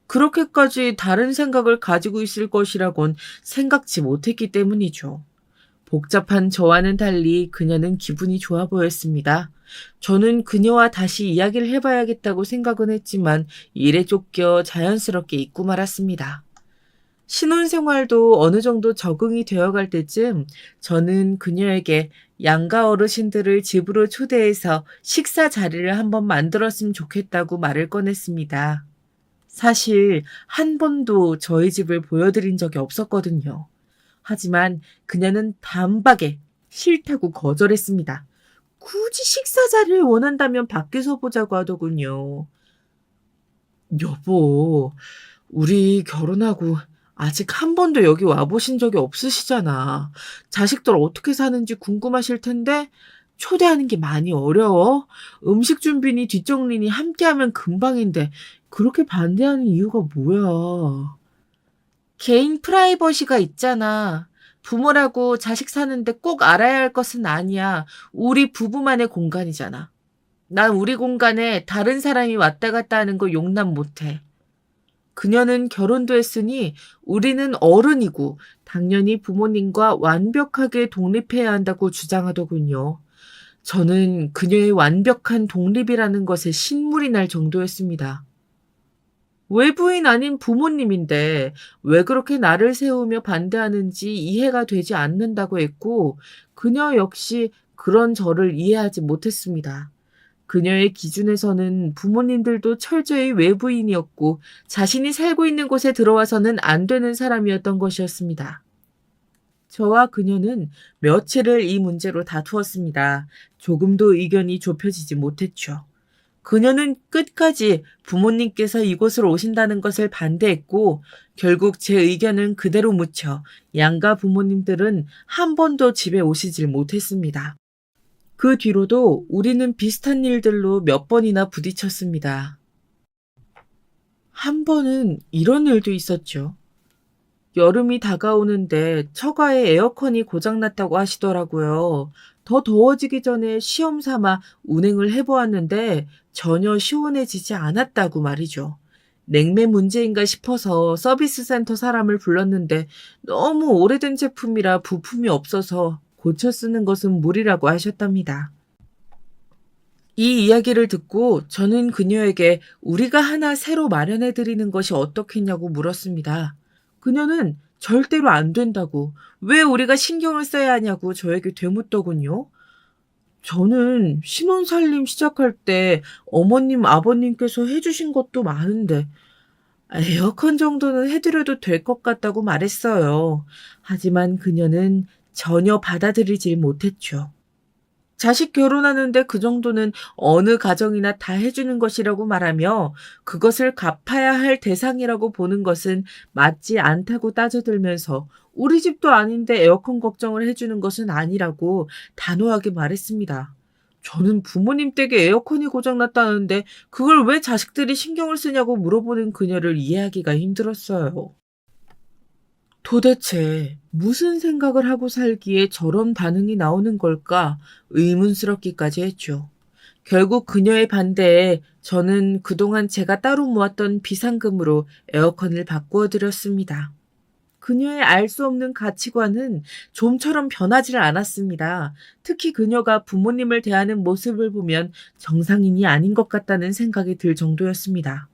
그렇게까지 다른 생각을 가지고 있을 것이라곤 생각지 못했기 때문이죠. 복잡한 저와는 달리 그녀는 기분이 좋아 보였습니다. 저는 그녀와 다시 이야기를 해봐야겠다고 생각은 했지만 일에 쫓겨 자연스럽게 잊고 말았습니다. 신혼생활도 어느 정도 적응이 되어갈 때쯤 저는 그녀에게 양가 어르신들을 집으로 초대해서 식사 자리를 한번 만들었으면 좋겠다고 말을 꺼냈습니다. 사실 한 번도 저희 집을 보여드린 적이 없었거든요. 하지만 그녀는 단박에 싫다고 거절했습니다. 굳이 식사 자리를 원한다면 밖에서 보자고 하더군요. 여보, 우리 결혼하고 아직 한 번도 여기 와보신 적이 없으시잖아. 자식들 어떻게 사는지 궁금하실 텐데 초대하는 게 많이 어려워. 음식 준비니 뒷정리니 함께하면 금방인데 그렇게 반대하는 이유가 뭐야? 개인 프라이버시가 있잖아. 부모라고 자식 사는데 꼭 알아야 할 것은 아니야. 우리 부부만의 공간이잖아. 난 우리 공간에 다른 사람이 왔다 갔다 하는 거 용납 못해. 그녀는 결혼도 했으니 우리는 어른이고 당연히 부모님과 완벽하게 독립해야 한다고 주장하더군요. 저는 그녀의 완벽한 독립이라는 것에 신물이 날 정도였습니다. 외부인 아닌 부모님인데 왜 그렇게 나를 세우며 반대하는지 이해가 되지 않는다고 했고 그녀 역시 그런 저를 이해하지 못했습니다. 그녀의 기준에서는 부모님들도 철저히 외부인이었고 자신이 살고 있는 곳에 들어와서는 안 되는 사람이었던 것이었습니다. 저와 그녀는 며칠을 이 문제로 다투었습니다. 조금도 의견이 좁혀지지 못했죠. 그녀는 끝까지 부모님께서 이곳으로 오신다는 것을 반대했고 결국 제 의견은 그대로 묻혀 양가 부모님들은 한 번도 집에 오시질 못했습니다. 그 뒤로도 우리는 비슷한 일들로 몇 번이나 부딪혔습니다. 한 번은 이런 일도 있었죠. 여름이 다가오는데 처가에 에어컨이 고장났다고 하시더라고요. 더 더워지기 전에 시험 삼아 운행을 해보았는데 전혀 시원해지지 않았다고 말이죠. 냉매 문제인가 싶어서 서비스 센터 사람을 불렀는데 너무 오래된 제품이라 부품이 없어서 고쳐 쓰는 것은 무리라고 하셨답니다. 이 이야기를 듣고 저는 그녀에게 우리가 하나 새로 마련해 드리는 것이 어떻겠냐고 물었습니다. 그녀는 절대로 안 된다고, 왜 우리가 신경을 써야 하냐고 저에게 되묻더군요. 저는 신혼살림 시작할 때 어머님, 아버님께서 해주신 것도 많은데 에어컨 정도는 해드려도 될 것 같다고 말했어요. 하지만 그녀는 전혀 받아들이질 못했죠. 자식 결혼하는데 그 정도는 어느 가정이나 다 해주는 것이라고 말하며 그것을 갚아야 할 대상이라고 보는 것은 맞지 않다고 따져들면서 우리 집도 아닌데 에어컨 걱정을 해주는 것은 아니라고 단호하게 말했습니다. 저는 부모님 댁에 에어컨이 고장났다는데 그걸 왜 자식들이 신경을 쓰냐고 물어보는 그녀를 이해하기가 힘들었어요. 도대체 무슨 생각을 하고 살기에 저런 반응이 나오는 걸까 의문스럽기까지 했죠. 결국 그녀의 반대에 저는 그동안 제가 따로 모았던 비상금으로 에어컨을 바꾸어 드렸습니다. 그녀의 알 수 없는 가치관은 좀처럼 변하지를 않았습니다. 특히 그녀가 부모님을 대하는 모습을 보면 정상인이 아닌 것 같다는 생각이 들 정도였습니다.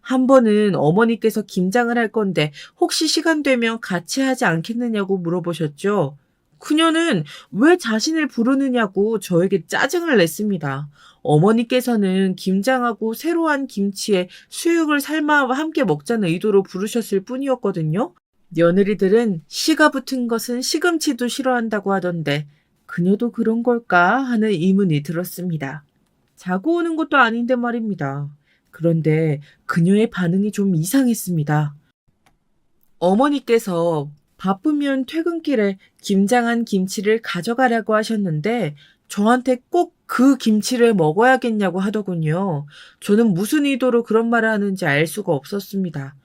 한 번은 어머니께서 김장을 할 건데 혹시 시간 되면 같이 하지 않겠느냐고 물어보셨죠. 그녀는 왜 자신을 부르느냐고 저에게 짜증을 냈습니다. 어머니께서는 김장하고 새로 한 김치에 수육을 삶아 함께 먹자는 의도로 부르셨을 뿐이었거든요. 며느리들은 씨가 붙은 것은 시금치도 싫어한다고 하던데 그녀도 그런 걸까 하는 의문이 들었습니다. 자고 오는 것도 아닌데 말입니다. 그런데 그녀의 반응이 좀 이상했습니다. 어머니께서 바쁘면 퇴근길에 김장한 김치를 가져가라고 하셨는데 저한테 꼭 그 김치를 먹어야겠냐고 하더군요. 저는 무슨 의도로 그런 말을 하는지 알 수가 없었습니다.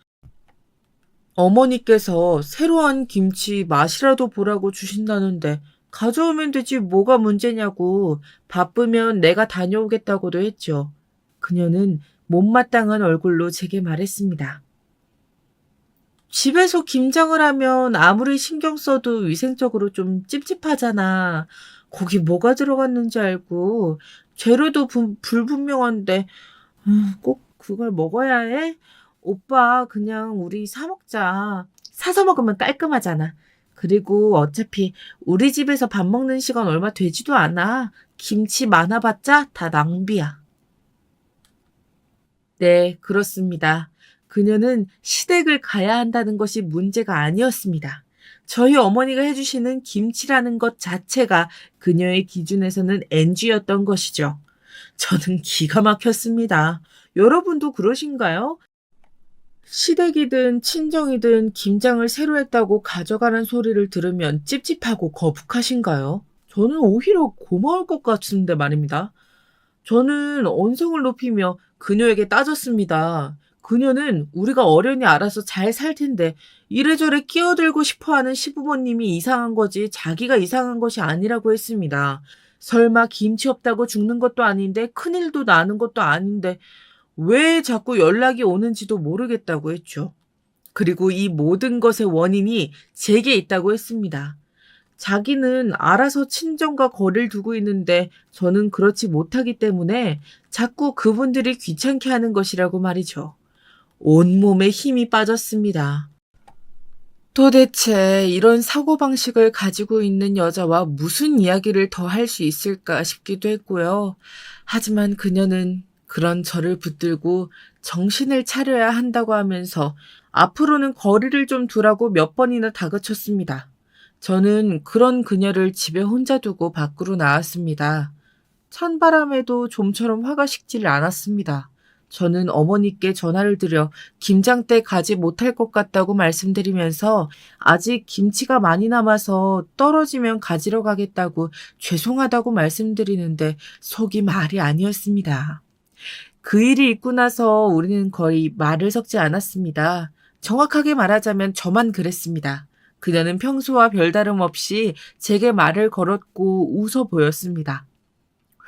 어머니께서 새로 한 김치 맛이라도 보라고 주신다는데 가져오면 되지 뭐가 문제냐고 바쁘면 내가 다녀오겠다고도 했죠. 그녀는 못마땅한 얼굴로 제게 말했습니다. 집에서 김장을 하면 아무리 신경 써도 위생적으로 좀 찝찝하잖아. 거기 뭐가 들어갔는지 알고 재료도 불분명한데 꼭 그걸 먹어야 해? 오빠 그냥 우리 사 먹자. 사서 먹으면 깔끔하잖아. 그리고 어차피 우리 집에서 밥 먹는 시간 얼마 되지도 않아. 김치 많아봤자 다 낭비야. 네, 그렇습니다. 그녀는 시댁을 가야 한다는 것이 문제가 아니었습니다. 저희 어머니가 해주시는 김치라는 것 자체가 그녀의 기준에서는 NG였던 것이죠. 저는 기가 막혔습니다. 여러분도 그러신가요? 시댁이든 친정이든 김장을 새로 했다고 가져가는 소리를 들으면 찝찝하고 거북하신가요? 저는 오히려 고마울 것 같은데 말입니다. 저는 언성을 높이며 그녀에게 따졌습니다. 그녀는 우리가 어련히 알아서 잘 살 텐데 이래저래 끼어들고 싶어하는 시부모님이 이상한 거지 자기가 이상한 것이 아니라고 했습니다. 설마 김치 없다고 죽는 것도 아닌데 큰일도 나는 것도 아닌데 왜 자꾸 연락이 오는지도 모르겠다고 했죠. 그리고 이 모든 것의 원인이 제게 있다고 했습니다. 자기는 알아서 친정과 거리를 두고 있는데 저는 그렇지 못하기 때문에 자꾸 그분들이 귀찮게 하는 것이라고 말이죠. 온몸에 힘이 빠졌습니다. 도대체 이런 사고방식을 가지고 있는 여자와 무슨 이야기를 더 할 수 있을까 싶기도 했고요. 하지만 그녀는 그런 저를 붙들고 정신을 차려야 한다고 하면서 앞으로는 거리를 좀 두라고 몇 번이나 다그쳤습니다. 저는 그런 그녀를 집에 혼자 두고 밖으로 나왔습니다. 찬바람에도 좀처럼 화가 식지를 않았습니다. 저는 어머니께 전화를 드려 김장 때 가지 못할 것 같다고 말씀드리면서 아직 김치가 많이 남아서 떨어지면 가지러 가겠다고 죄송하다고 말씀드리는데 속이 말이 아니었습니다. 그 일이 있고 나서 우리는 거의 말을 섞지 않았습니다. 정확하게 말하자면 저만 그랬습니다. 그녀는 평소와 별다름 없이 제게 말을 걸었고 웃어 보였습니다.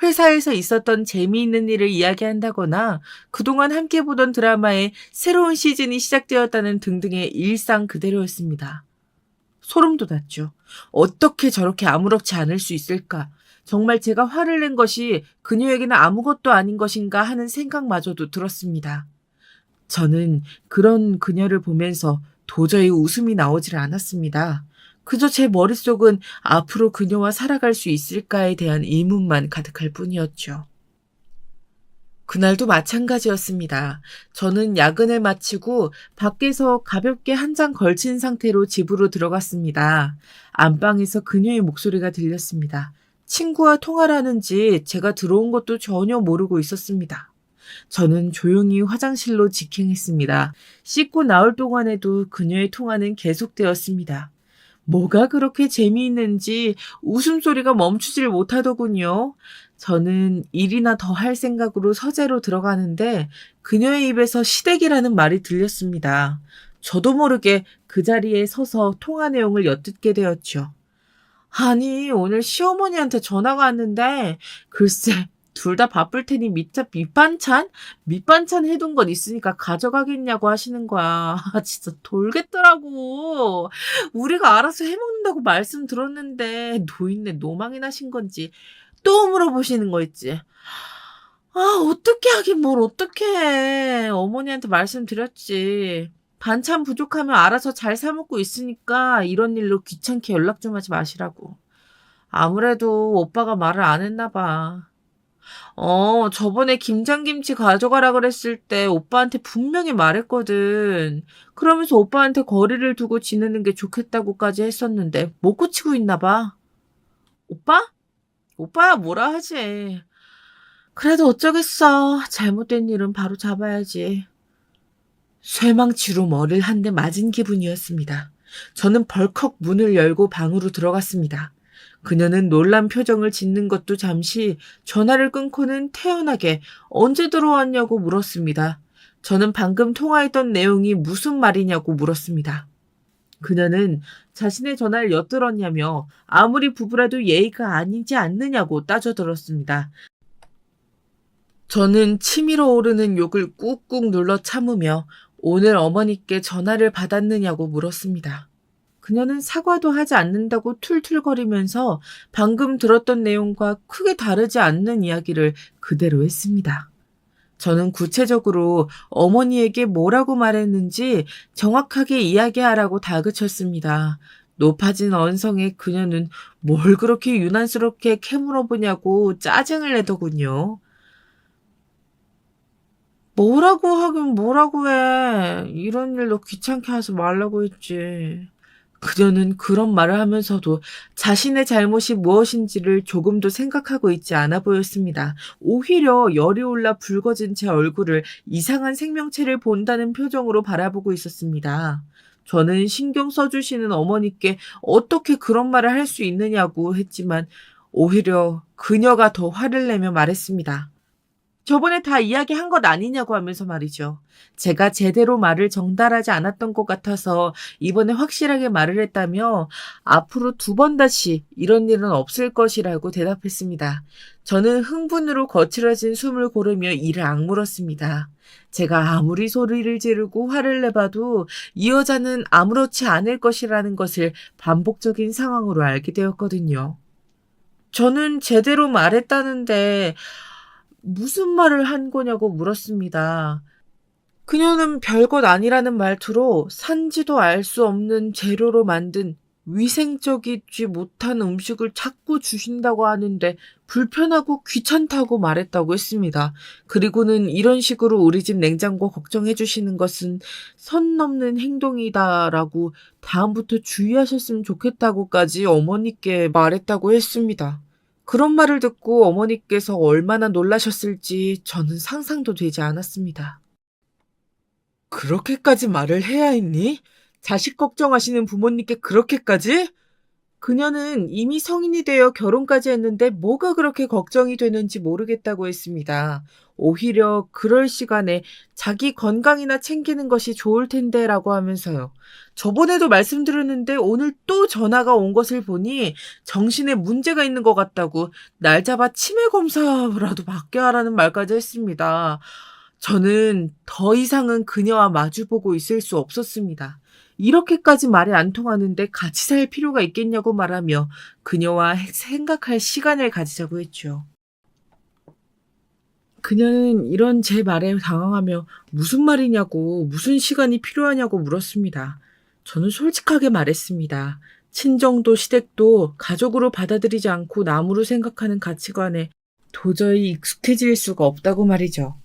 회사에서 있었던 재미있는 일을 이야기한다거나 그동안 함께 보던 드라마의 새로운 시즌이 시작되었다는 등등의 일상 그대로였습니다. 소름 돋았죠. 어떻게 저렇게 아무렇지 않을 수 있을까? 정말 제가 화를 낸 것이 그녀에게는 아무것도 아닌 것인가 하는 생각마저도 들었습니다. 저는 그런 그녀를 보면서 도저히 웃음이 나오질 않았습니다. 그저 제 머릿속은 앞으로 그녀와 살아갈 수 있을까에 대한 의문만 가득할 뿐이었죠. 그날도 마찬가지였습니다. 저는 야근을 마치고 밖에서 가볍게 한 장 걸친 상태로 집으로 들어갔습니다. 안방에서 그녀의 목소리가 들렸습니다. 친구와 통화를 하는지 제가 들어온 것도 전혀 모르고 있었습니다. 저는 조용히 화장실로 직행했습니다. 씻고 나올 동안에도 그녀의 통화는 계속되었습니다. 뭐가 그렇게 재미있는지 웃음소리가 멈추질 못하더군요. 저는 일이나 더 할 생각으로 서재로 들어가는데 그녀의 입에서 시댁이라는 말이 들렸습니다. 저도 모르게 그 자리에 서서 통화 내용을 엿듣게 되었죠. 아니, 오늘 시어머니한테 전화가 왔는데 글쎄 둘 다 바쁠 테니 밑반찬? 밑반찬 해둔 건 있으니까 가져가겠냐고 하시는 거야. 진짜 돌겠더라고. 우리가 알아서 해먹는다고 말씀 들었는데 노인네 노망이 나신 건지 또 물어보시는 거 있지. 아, 어떻게 하긴 뭘 어떻게 해. 어머니한테 말씀드렸지. 반찬 부족하면 알아서 잘 사먹고 있으니까 이런 일로 귀찮게 연락 좀 하지 마시라고. 아무래도 오빠가 말을 안 했나 봐. 저번에 김장김치 가져가라 그랬을 때 오빠한테 분명히 말했거든. 그러면서 오빠한테 거리를 두고 지내는 게 좋겠다고까지 했었는데 못 고치고 있나 봐. 오빠? 오빠야 뭐라 하지. 그래도 어쩌겠어. 잘못된 일은 바로 잡아야지. 쇠망치로 머리를 한 대 맞은 기분이었습니다. 저는 벌컥 문을 열고 방으로 들어갔습니다. 그녀는 놀란 표정을 짓는 것도 잠시 전화를 끊고는 태연하게 언제 들어왔냐고 물었습니다. 저는 방금 통화했던 내용이 무슨 말이냐고 물었습니다. 그녀는 자신의 전화를 엿들었냐며 아무리 부부라도 예의가 아니지 않느냐고 따져들었습니다. 저는 치밀어 오르는 욕을 꾹꾹 눌러 참으며 오늘 어머니께 전화를 받았느냐고 물었습니다. 그녀는 사과도 하지 않는다고 툴툴거리면서 방금 들었던 내용과 크게 다르지 않는 이야기를 그대로 했습니다. 저는 구체적으로 어머니에게 뭐라고 말했는지 정확하게 이야기하라고 다그쳤습니다. 높아진 언성에 그녀는 뭘 그렇게 유난스럽게 캐물어보냐고 짜증을 내더군요. 뭐라고 하긴 뭐라고 해. 이런 일로 귀찮게 하지 말라고 했지. 그녀는 그런 말을 하면서도 자신의 잘못이 무엇인지를 조금도 생각하고 있지 않아 보였습니다. 오히려 열이 올라 붉어진 제 얼굴을 이상한 생명체를 본다는 표정으로 바라보고 있었습니다. 저는 신경 써주시는 어머니께 어떻게 그런 말을 할 수 있느냐고 했지만 오히려 그녀가 더 화를 내며 말했습니다. 저번에 다 이야기한 것 아니냐고 하면서 말이죠. 제가 제대로 말을 정달하지 않았던 것 같아서 이번에 확실하게 말을 했다며 앞으로 2번 다시 이런 일은 없을 것이라고 대답했습니다. 저는 흥분으로 거칠어진 숨을 고르며 이를 악물었습니다. 제가 아무리 소리를 지르고 화를 내봐도 이 여자는 아무렇지 않을 것이라는 것을 반복적인 상황으로 알게 되었거든요. 저는 제대로 말했다는데 무슨 말을 한 거냐고 물었습니다. 그녀는 별것 아니라는 말투로 산지도 알 수 없는 재료로 만든 위생적이지 못한 음식을 자꾸 주신다고 하는데 불편하고 귀찮다고 말했다고 했습니다. 그리고는 이런 식으로 우리 집 냉장고 걱정해 주시는 것은 선 넘는 행동이다라고 다음부터 주의하셨으면 좋겠다고까지 어머니께 말했다고 했습니다. 그런 말을 듣고 어머니께서 얼마나 놀라셨을지 저는 상상도 되지 않았습니다. 그렇게까지 말을 해야 했니? 자식 걱정하시는 부모님께 그렇게까지? 그녀는 이미 성인이 되어 결혼까지 했는데 뭐가 그렇게 걱정이 되는지 모르겠다고 했습니다. 오히려 그럴 시간에 자기 건강이나 챙기는 것이 좋을 텐데라고 하면서요. 저번에도 말씀드렸는데 오늘 또 전화가 온 것을 보니 정신에 문제가 있는 것 같다고 날 잡아 치매 검사라도 받게 하라는 말까지 했습니다. 저는 더 이상은 그녀와 마주보고 있을 수 없었습니다. 이렇게까지 말이 안 통하는데 같이 살 필요가 있겠냐고 말하며 그녀와 생각할 시간을 가지자고 했죠. 그녀는 이런 제 말에 당황하며 무슨 말이냐고, 무슨 시간이 필요하냐고 물었습니다. 저는 솔직하게 말했습니다. 친정도 시댁도 가족으로 받아들이지 않고 남으로 생각하는 가치관에 도저히 익숙해질 수가 없다고 말이죠.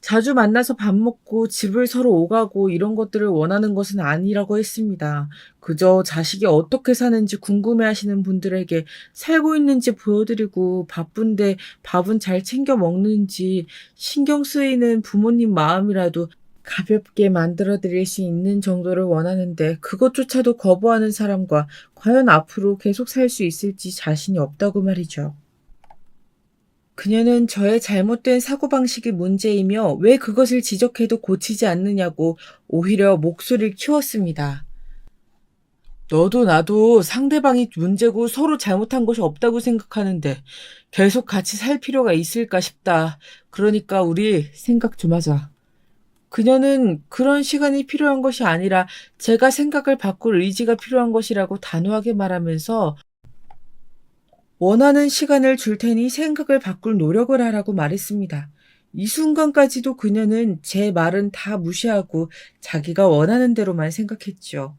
자주 만나서 밥 먹고 집을 서로 오가고 이런 것들을 원하는 것은 아니라고 했습니다. 그저 자식이 어떻게 사는지 궁금해하시는 분들에게 살고 있는지 보여드리고 바쁜데 밥은 잘 챙겨 먹는지 신경 쓰이는 부모님 마음이라도 가볍게 만들어드릴 수 있는 정도를 원하는데 그것조차도 거부하는 사람과 과연 앞으로 계속 살 수 있을지 자신이 없다고 말이죠. 그녀는 저의 잘못된 사고방식이 문제이며 왜 그것을 지적해도 고치지 않느냐고 오히려 목소리를 키웠습니다. 너도 나도 상대방이 문제고 서로 잘못한 것이 없다고 생각하는데 계속 같이 살 필요가 있을까 싶다. 그러니까 우리 생각 좀 하자. 그녀는 그런 시간이 필요한 것이 아니라 제가 생각을 바꿀 의지가 필요한 것이라고 단호하게 말하면서 원하는 시간을 줄 테니 생각을 바꿀 노력을 하라고 말했습니다. 이 순간까지도 그녀는 제 말은 다 무시하고 자기가 원하는 대로만 생각했죠.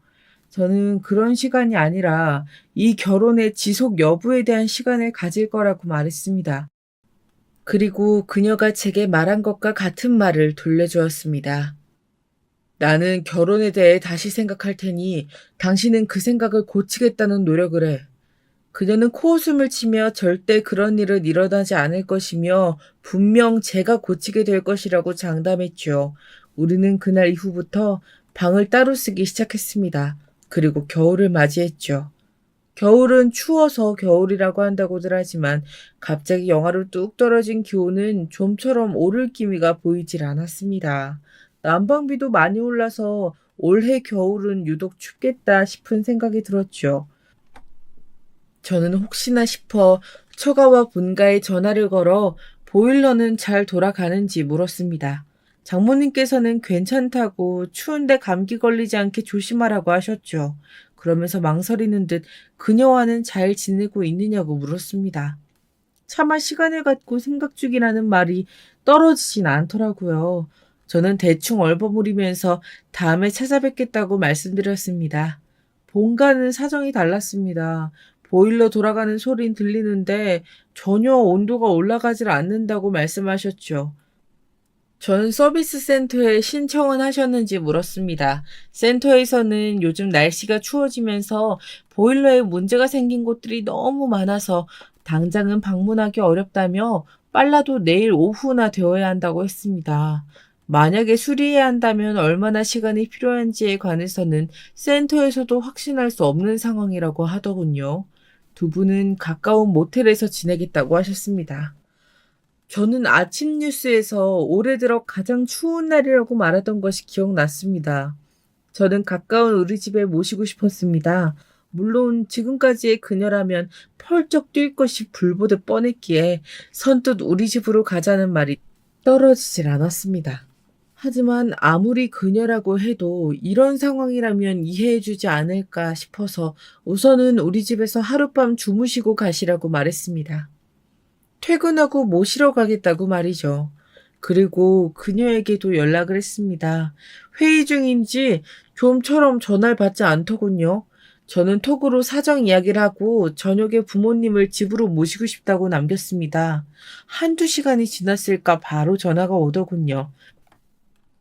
저는 그런 시간이 아니라 이 결혼의 지속 여부에 대한 시간을 가질 거라고 말했습니다. 그리고 그녀가 제게 말한 것과 같은 말을 돌려주었습니다. 나는 결혼에 대해 다시 생각할 테니 당신은 그 생각을 고치겠다는 노력을 해. 그녀는 코웃음을 치며 절대 그런 일은 일어나지 않을 것이며 분명 제가 고치게 될 것이라고 장담했죠. 우리는 그날 이후부터 방을 따로 쓰기 시작했습니다. 그리고 겨울을 맞이했죠. 겨울은 추워서 겨울이라고 한다고들 하지만 갑자기 영하로 뚝 떨어진 기온은 좀처럼 오를 기미가 보이질 않았습니다. 난방비도 많이 올라서 올해 겨울은 유독 춥겠다 싶은 생각이 들었죠. 저는 혹시나 싶어 처가와 본가에 전화를 걸어 보일러는 잘 돌아가는지 물었습니다. 장모님께서는 괜찮다고 추운데 감기 걸리지 않게 조심하라고 하셨죠. 그러면서 망설이는 듯 그녀와는 잘 지내고 있느냐고 물었습니다. 차마 시간을 갖고 생각 중이라는 말이 떨어지진 않더라고요. 저는 대충 얼버무리면서 다음에 찾아뵙겠다고 말씀드렸습니다. 본가는 사정이 달랐습니다. 보일러 돌아가는 소린 들리는데 전혀 온도가 올라가질 않는다고 말씀하셨죠. 전 서비스 센터에 신청은 하셨는지 물었습니다. 센터에서는 요즘 날씨가 추워지면서 보일러에 문제가 생긴 곳들이 너무 많아서 당장은 방문하기 어렵다며 빨라도 내일 오후나 되어야 한다고 했습니다. 만약에 수리해야 한다면 얼마나 시간이 필요한지에 관해서는 센터에서도 확신할 수 없는 상황이라고 하더군요. 두 분은 가까운 모텔에서 지내겠다고 하셨습니다. 저는 아침 뉴스에서 올해 들어 가장 추운 날이라고 말하던 것이 기억났습니다. 저는 가까운 우리 집에 모시고 싶었습니다. 물론 지금까지의 그녀라면 펄쩍 뛸 것이 불보듯 뻔했기에 선뜻 우리 집으로 가자는 말이 떨어지질 않았습니다. 하지만 아무리 그녀라고 해도 이런 상황이라면 이해해주지 않을까 싶어서 우선은 우리 집에서 하룻밤 주무시고 가시라고 말했습니다. 퇴근하고 모시러 가겠다고 말이죠. 그리고 그녀에게도 연락을 했습니다. 회의 중인지 좀처럼 전화를 받지 않더군요. 저는 톡으로 사정 이야기를 하고 저녁에 부모님을 집으로 모시고 싶다고 남겼습니다. 한두 시간이 지났을까 바로 전화가 오더군요.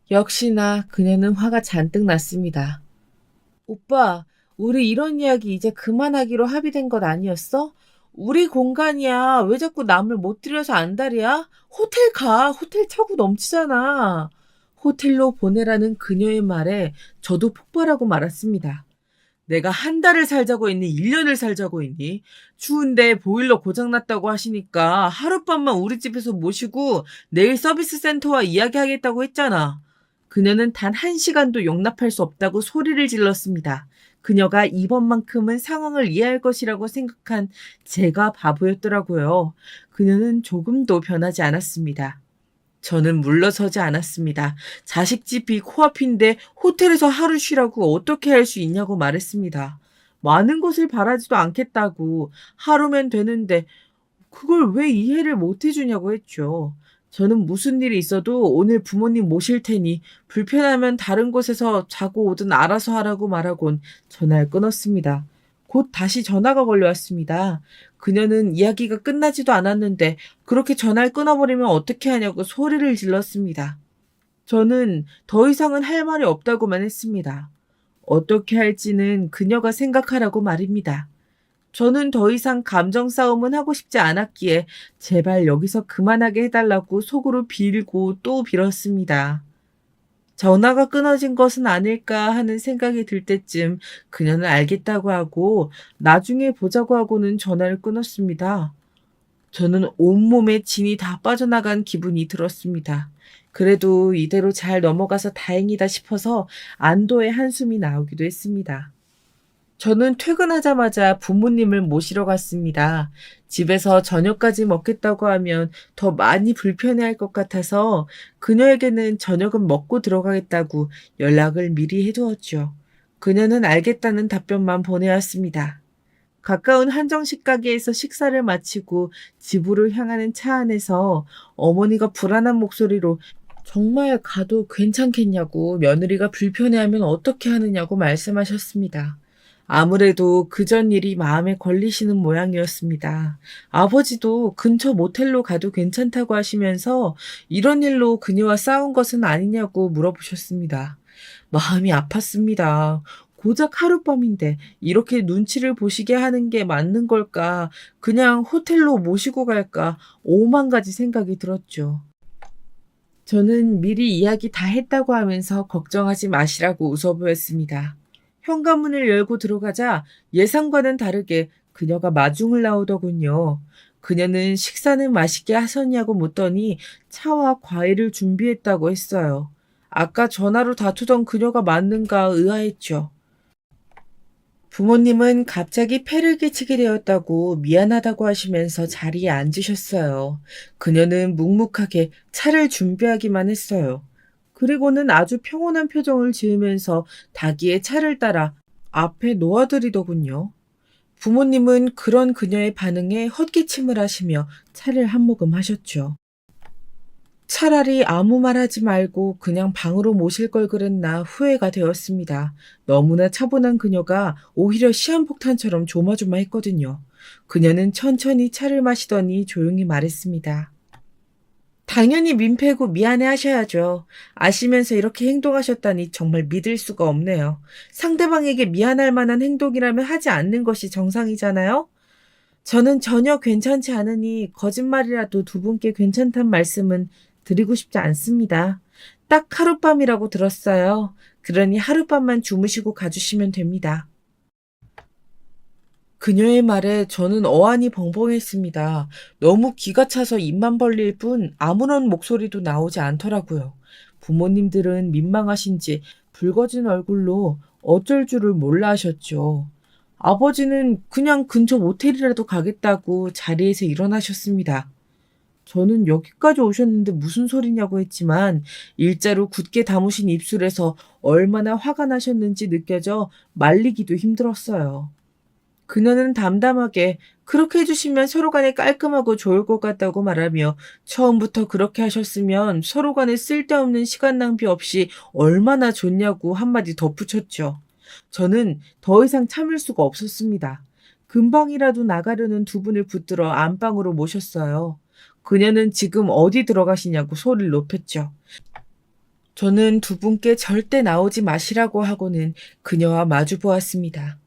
역시나 그녀는 화가 잔뜩 났습니다. 오빠, 우리 이런 이야기 이제 그만하기로 합의된 것 아니었어? 우리 공간이야. 왜 자꾸 남을 못 들여서 안달이야? 호텔 가. 호텔 차고 넘치잖아. 호텔로 보내라는 그녀의 말에 저도 폭발하고 말았습니다. 내가 한 달을 살자고 했니? 1년을 살자고 했니? 추운데 보일러 고장났다고 하시니까 하룻밤만 우리 집에서 모시고 내일 서비스 센터와 이야기하겠다고 했잖아. 그녀는 단 1시간도 용납할 수 없다고 소리를 질렀습니다. 그녀가 이번만큼은 상황을 이해할 것이라고 생각한 제가 바보였더라고요. 그녀는 조금도 변하지 않았습니다. 저는 물러서지 않았습니다. 자식 집이 코앞인데 호텔에서 하루 쉬라고 어떻게 할 수 있냐고 말했습니다. 많은 것을 바라지도 않겠다고 하루면 되는데 그걸 왜 이해를 못 해주냐고 했죠. 저는 무슨 일이 있어도 오늘 부모님 모실 테니 불편하면 다른 곳에서 자고 오든 알아서 하라고 말하곤 전화를 끊었습니다. 곧 다시 전화가 걸려왔습니다. 그녀는 이야기가 끝나지도 않았는데 그렇게 전화를 끊어버리면 어떻게 하냐고 소리를 질렀습니다. 저는 더 이상은 할 말이 없다고만 했습니다. 어떻게 할지는 그녀가 생각하라고 말입니다. 저는 더 이상 감정 싸움은 하고 싶지 않았기에 제발 여기서 그만하게 해달라고 속으로 빌고 또 빌었습니다. 전화가 끊어진 것은 아닐까 하는 생각이 들 때쯤 그녀는 알겠다고 하고 나중에 보자고 하고는 전화를 끊었습니다. 저는 온몸에 진이 다 빠져나간 기분이 들었습니다. 그래도 이대로 잘 넘어가서 다행이다 싶어서 안도의 한숨이 나오기도 했습니다. 저는 퇴근하자마자 부모님을 모시러 갔습니다. 집에서 저녁까지 먹겠다고 하면 더 많이 불편해할 것 같아서 그녀에게는 저녁은 먹고 들어가겠다고 연락을 미리 해두었죠. 그녀는 알겠다는 답변만 보내왔습니다. 가까운 한정식 가게에서 식사를 마치고 집으로 향하는 차 안에서 어머니가 불안한 목소리로 정말 가도 괜찮겠냐고 며느리가 불편해하면 어떻게 하느냐고 말씀하셨습니다. 아무래도 그전 일이 마음에 걸리시는 모양이었습니다. 아버지도 근처 모텔로 가도 괜찮다고 하시면서 이런 일로 그녀와 싸운 것은 아니냐고 물어보셨습니다. 마음이 아팠습니다. 고작 하룻밤인데 이렇게 눈치를 보시게 하는 게 맞는 걸까? 그냥 호텔로 모시고 갈까? 오만 가지 생각이 들었죠. 저는 미리 이야기 다 했다고 하면서 걱정하지 마시라고 웃어보였습니다. 현관문을 열고 들어가자 예상과는 다르게 그녀가 마중을 나오더군요. 그녀는 식사는 맛있게 하셨냐고 묻더니 차와 과일을 준비했다고 했어요. 아까 전화로 다투던 그녀가 맞는가 의아했죠. 부모님은 갑자기 폐를 끼치게 되었다고 미안하다고 하시면서 자리에 앉으셨어요. 그녀는 묵묵하게 차를 준비하기만 했어요. 그리고는 아주 평온한 표정을 지으면서 닭이의 차를 따라 앞에 놓아드리더군요. 부모님은 그런 그녀의 반응에 헛기침을 하시며 차를 한 모금 하셨죠. 차라리 아무 말 하지 말고 그냥 방으로 모실 걸 그랬나 후회가 되었습니다. 너무나 차분한 그녀가 오히려 시한폭탄처럼 조마조마했거든요. 그녀는 천천히 차를 마시더니 조용히 말했습니다. 당연히 민폐고 미안해 하셔야죠. 아시면서 이렇게 행동하셨다니 정말 믿을 수가 없네요. 상대방에게 미안할 만한 행동이라면 하지 않는 것이 정상이잖아요? 저는 전혀 괜찮지 않으니 거짓말이라도 두 분께 괜찮단 말씀은 드리고 싶지 않습니다. 딱 하룻밤이라고 들었어요. 그러니 하룻밤만 주무시고 가주시면 됩니다. 그녀의 말에 저는 어안이 벙벙했습니다. 너무 기가 차서 입만 벌릴 뿐 아무런 목소리도 나오지 않더라고요. 부모님들은 민망하신지 붉어진 얼굴로 어쩔 줄을 몰라 하셨죠. 아버지는 그냥 근처 모텔이라도 가겠다고 자리에서 일어나셨습니다. 저는 여기까지 오셨는데 무슨 소리냐고 했지만 일자로 굳게 다무신 입술에서 얼마나 화가 나셨는지 느껴져 말리기도 힘들었어요. 그녀는 담담하게 그렇게 해주시면 서로 간에 깔끔하고 좋을 것 같다고 말하며 처음부터 그렇게 하셨으면 서로 간에 쓸데없는 시간 낭비 없이 얼마나 좋냐고 한마디 덧붙였죠. 저는 더 이상 참을 수가 없었습니다. 금방이라도 나가려는 두 분을 붙들어 안방으로 모셨어요. 그녀는 지금 어디 들어가시냐고 소리를 높였죠. 저는 두 분께 절대 나오지 마시라고 하고는 그녀와 마주 보았습니다.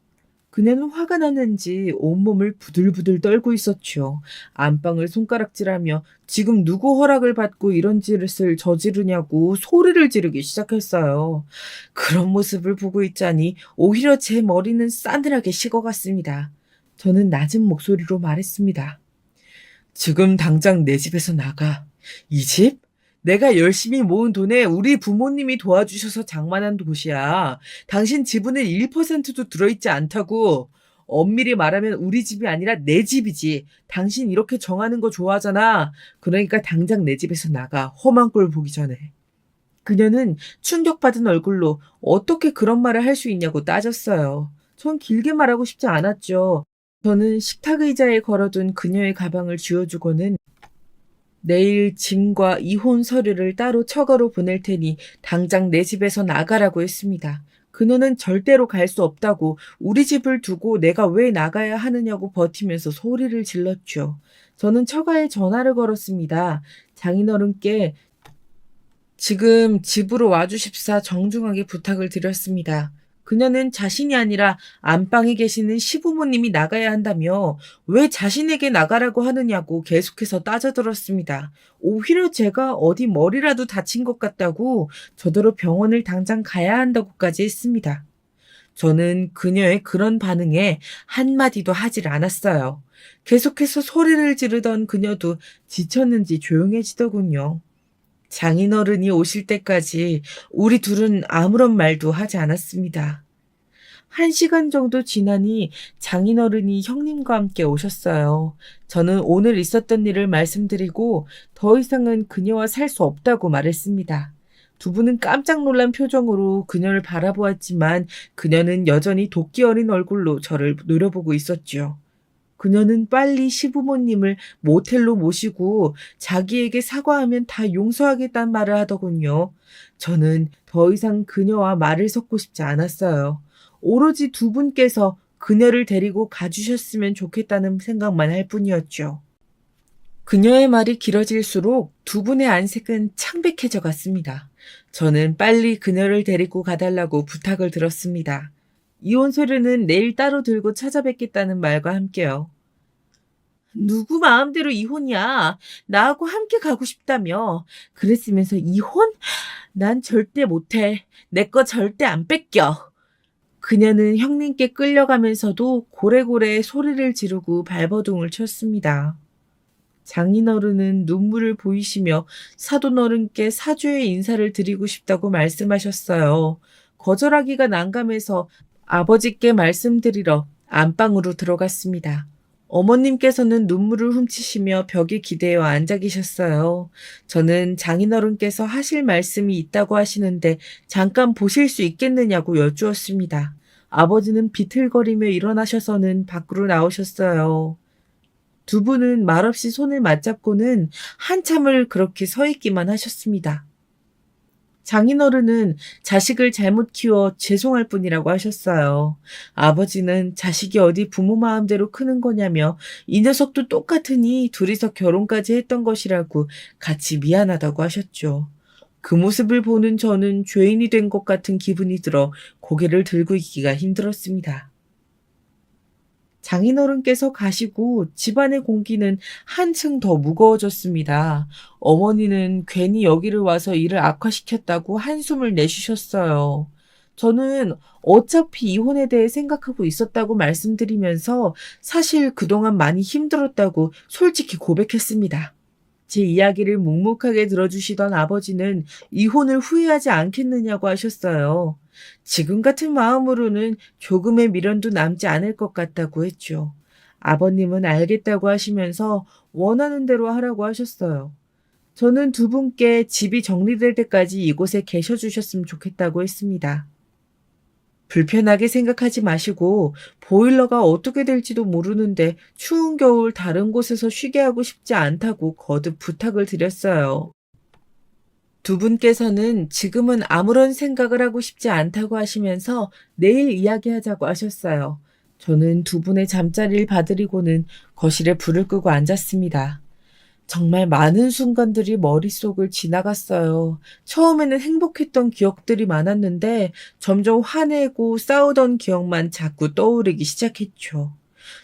그녀는 화가 났는지 온몸을 부들부들 떨고 있었죠. 안방을 손가락질하며 지금 누구 허락을 받고 이런 짓을 저지르냐고 소리를 지르기 시작했어요. 그런 모습을 보고 있자니 오히려 제 머리는 싸늘하게 식어갔습니다. 저는 낮은 목소리로 말했습니다. 지금 당장 내 집에서 나가. 이 집? 내가 열심히 모은 돈에 우리 부모님이 도와주셔서 장만한 곳이야. 당신 지분은 1%도 들어있지 않다고. 엄밀히 말하면 우리 집이 아니라 내 집이지. 당신 이렇게 정하는 거 좋아하잖아. 그러니까 당장 내 집에서 나가. 험한 꼴 보기 전에. 그녀는 충격받은 얼굴로 어떻게 그런 말을 할 수 있냐고 따졌어요. 전 길게 말하고 싶지 않았죠. 저는 식탁 의자에 걸어둔 그녀의 가방을 쥐어주고는 내일 짐과 이혼 서류를 따로 처가로 보낼 테니 당장 내 집에서 나가라고 했습니다. 그녀는 절대로 갈 수 없다고 우리 집을 두고 내가 왜 나가야 하느냐고 버티면서 소리를 질렀죠. 저는 처가에 전화를 걸었습니다. 장인어른께 지금 집으로 와주십사 정중하게 부탁을 드렸습니다. 그녀는 자신이 아니라 안방에 계시는 시부모님이 나가야 한다며 왜 자신에게 나가라고 하느냐고 계속해서 따져들었습니다. 오히려 제가 어디 머리라도 다친 것 같다고 저더러 병원을 당장 가야 한다고까지 했습니다. 저는 그녀의 그런 반응에 한마디도 하질 않았어요. 계속해서 소리를 지르던 그녀도 지쳤는지 조용해지더군요. 장인어른이 오실 때까지 우리 둘은 아무런 말도 하지 않았습니다. 1시간 정도 지나니 장인어른이 형님과 함께 오셨어요. 저는 오늘 있었던 일을 말씀드리고 더 이상은 그녀와 살 수 없다고 말했습니다. 두 분은 깜짝 놀란 표정으로 그녀를 바라보았지만 그녀는 여전히 도끼 어린 얼굴로 저를 노려보고 있었죠. 그녀는 빨리 시부모님을 모텔로 모시고 자기에게 사과하면 다 용서하겠다는 말을 하더군요. 저는 더 이상 그녀와 말을 섞고 싶지 않았어요. 오로지 두 분께서 그녀를 데리고 가주셨으면 좋겠다는 생각만 할 뿐이었죠. 그녀의 말이 길어질수록 두 분의 안색은 창백해져 갔습니다. 저는 빨리 그녀를 데리고 가달라고 부탁을 들었습니다. 이혼 서류는 내일 따로 들고 찾아뵙겠다는 말과 함께요. 누구 마음대로 이혼이야. 나하고 함께 가고 싶다며. 그랬으면서 이혼? 난 절대 못해. 내 거 절대 안 뺏겨. 그녀는 형님께 끌려가면서도 고래고래 소리를 지르고 발버둥을 쳤습니다. 장인어른은 눈물을 보이시며 사돈어른께 사죄의 인사를 드리고 싶다고 말씀하셨어요. 거절하기가 난감해서 아버지께 말씀드리러 안방으로 들어갔습니다. 어머님께서는 눈물을 훔치시며 벽에 기대어 앉아 계셨어요. 저는 장인어른께서 하실 말씀이 있다고 하시는데 잠깐 보실 수 있겠느냐고 여쭈었습니다. 아버지는 비틀거리며 일어나셔서는 밖으로 나오셨어요. 두 분은 말없이 손을 맞잡고는 한참을 그렇게 서 있기만 하셨습니다. 장인어른은 자식을 잘못 키워 죄송할 뿐이라고 하셨어요. 아버지는 자식이 어디 부모 마음대로 크는 거냐며 이 녀석도 똑같으니 둘이서 결혼까지 했던 것이라고 같이 미안하다고 하셨죠. 그 모습을 보는 저는 죄인이 된 것 같은 기분이 들어 고개를 들고 있기가 힘들었습니다. 장인어른께서 가시고 집안의 공기는 한층 더 무거워졌습니다. 어머니는 괜히 여기를 와서 일을 악화시켰다고 한숨을 내쉬셨어요. 저는 어차피 이혼에 대해 생각하고 있었다고 말씀드리면서 사실 그동안 많이 힘들었다고 솔직히 고백했습니다. 제 이야기를 묵묵하게 들어주시던 아버지는 이혼을 후회하지 않겠느냐고 하셨어요. 지금 같은 마음으로는 조금의 미련도 남지 않을 것 같다고 했죠. 아버님은 알겠다고 하시면서 원하는 대로 하라고 하셨어요. 저는 두 분께 집이 정리될 때까지 이곳에 계셔 주셨으면 좋겠다고 했습니다. 불편하게 생각하지 마시고 보일러가 어떻게 될지도 모르는데 추운 겨울 다른 곳에서 쉬게 하고 싶지 않다고 거듭 부탁을 드렸어요. 두 분께서는 지금은 아무런 생각을 하고 싶지 않다고 하시면서 내일 이야기하자고 하셨어요. 저는 두 분의 잠자리를 봐드리고는 거실에 불을 끄고 앉았습니다. 정말 많은 순간들이 머릿속을 지나갔어요. 처음에는 행복했던 기억들이 많았는데 점점 화내고 싸우던 기억만 자꾸 떠오르기 시작했죠.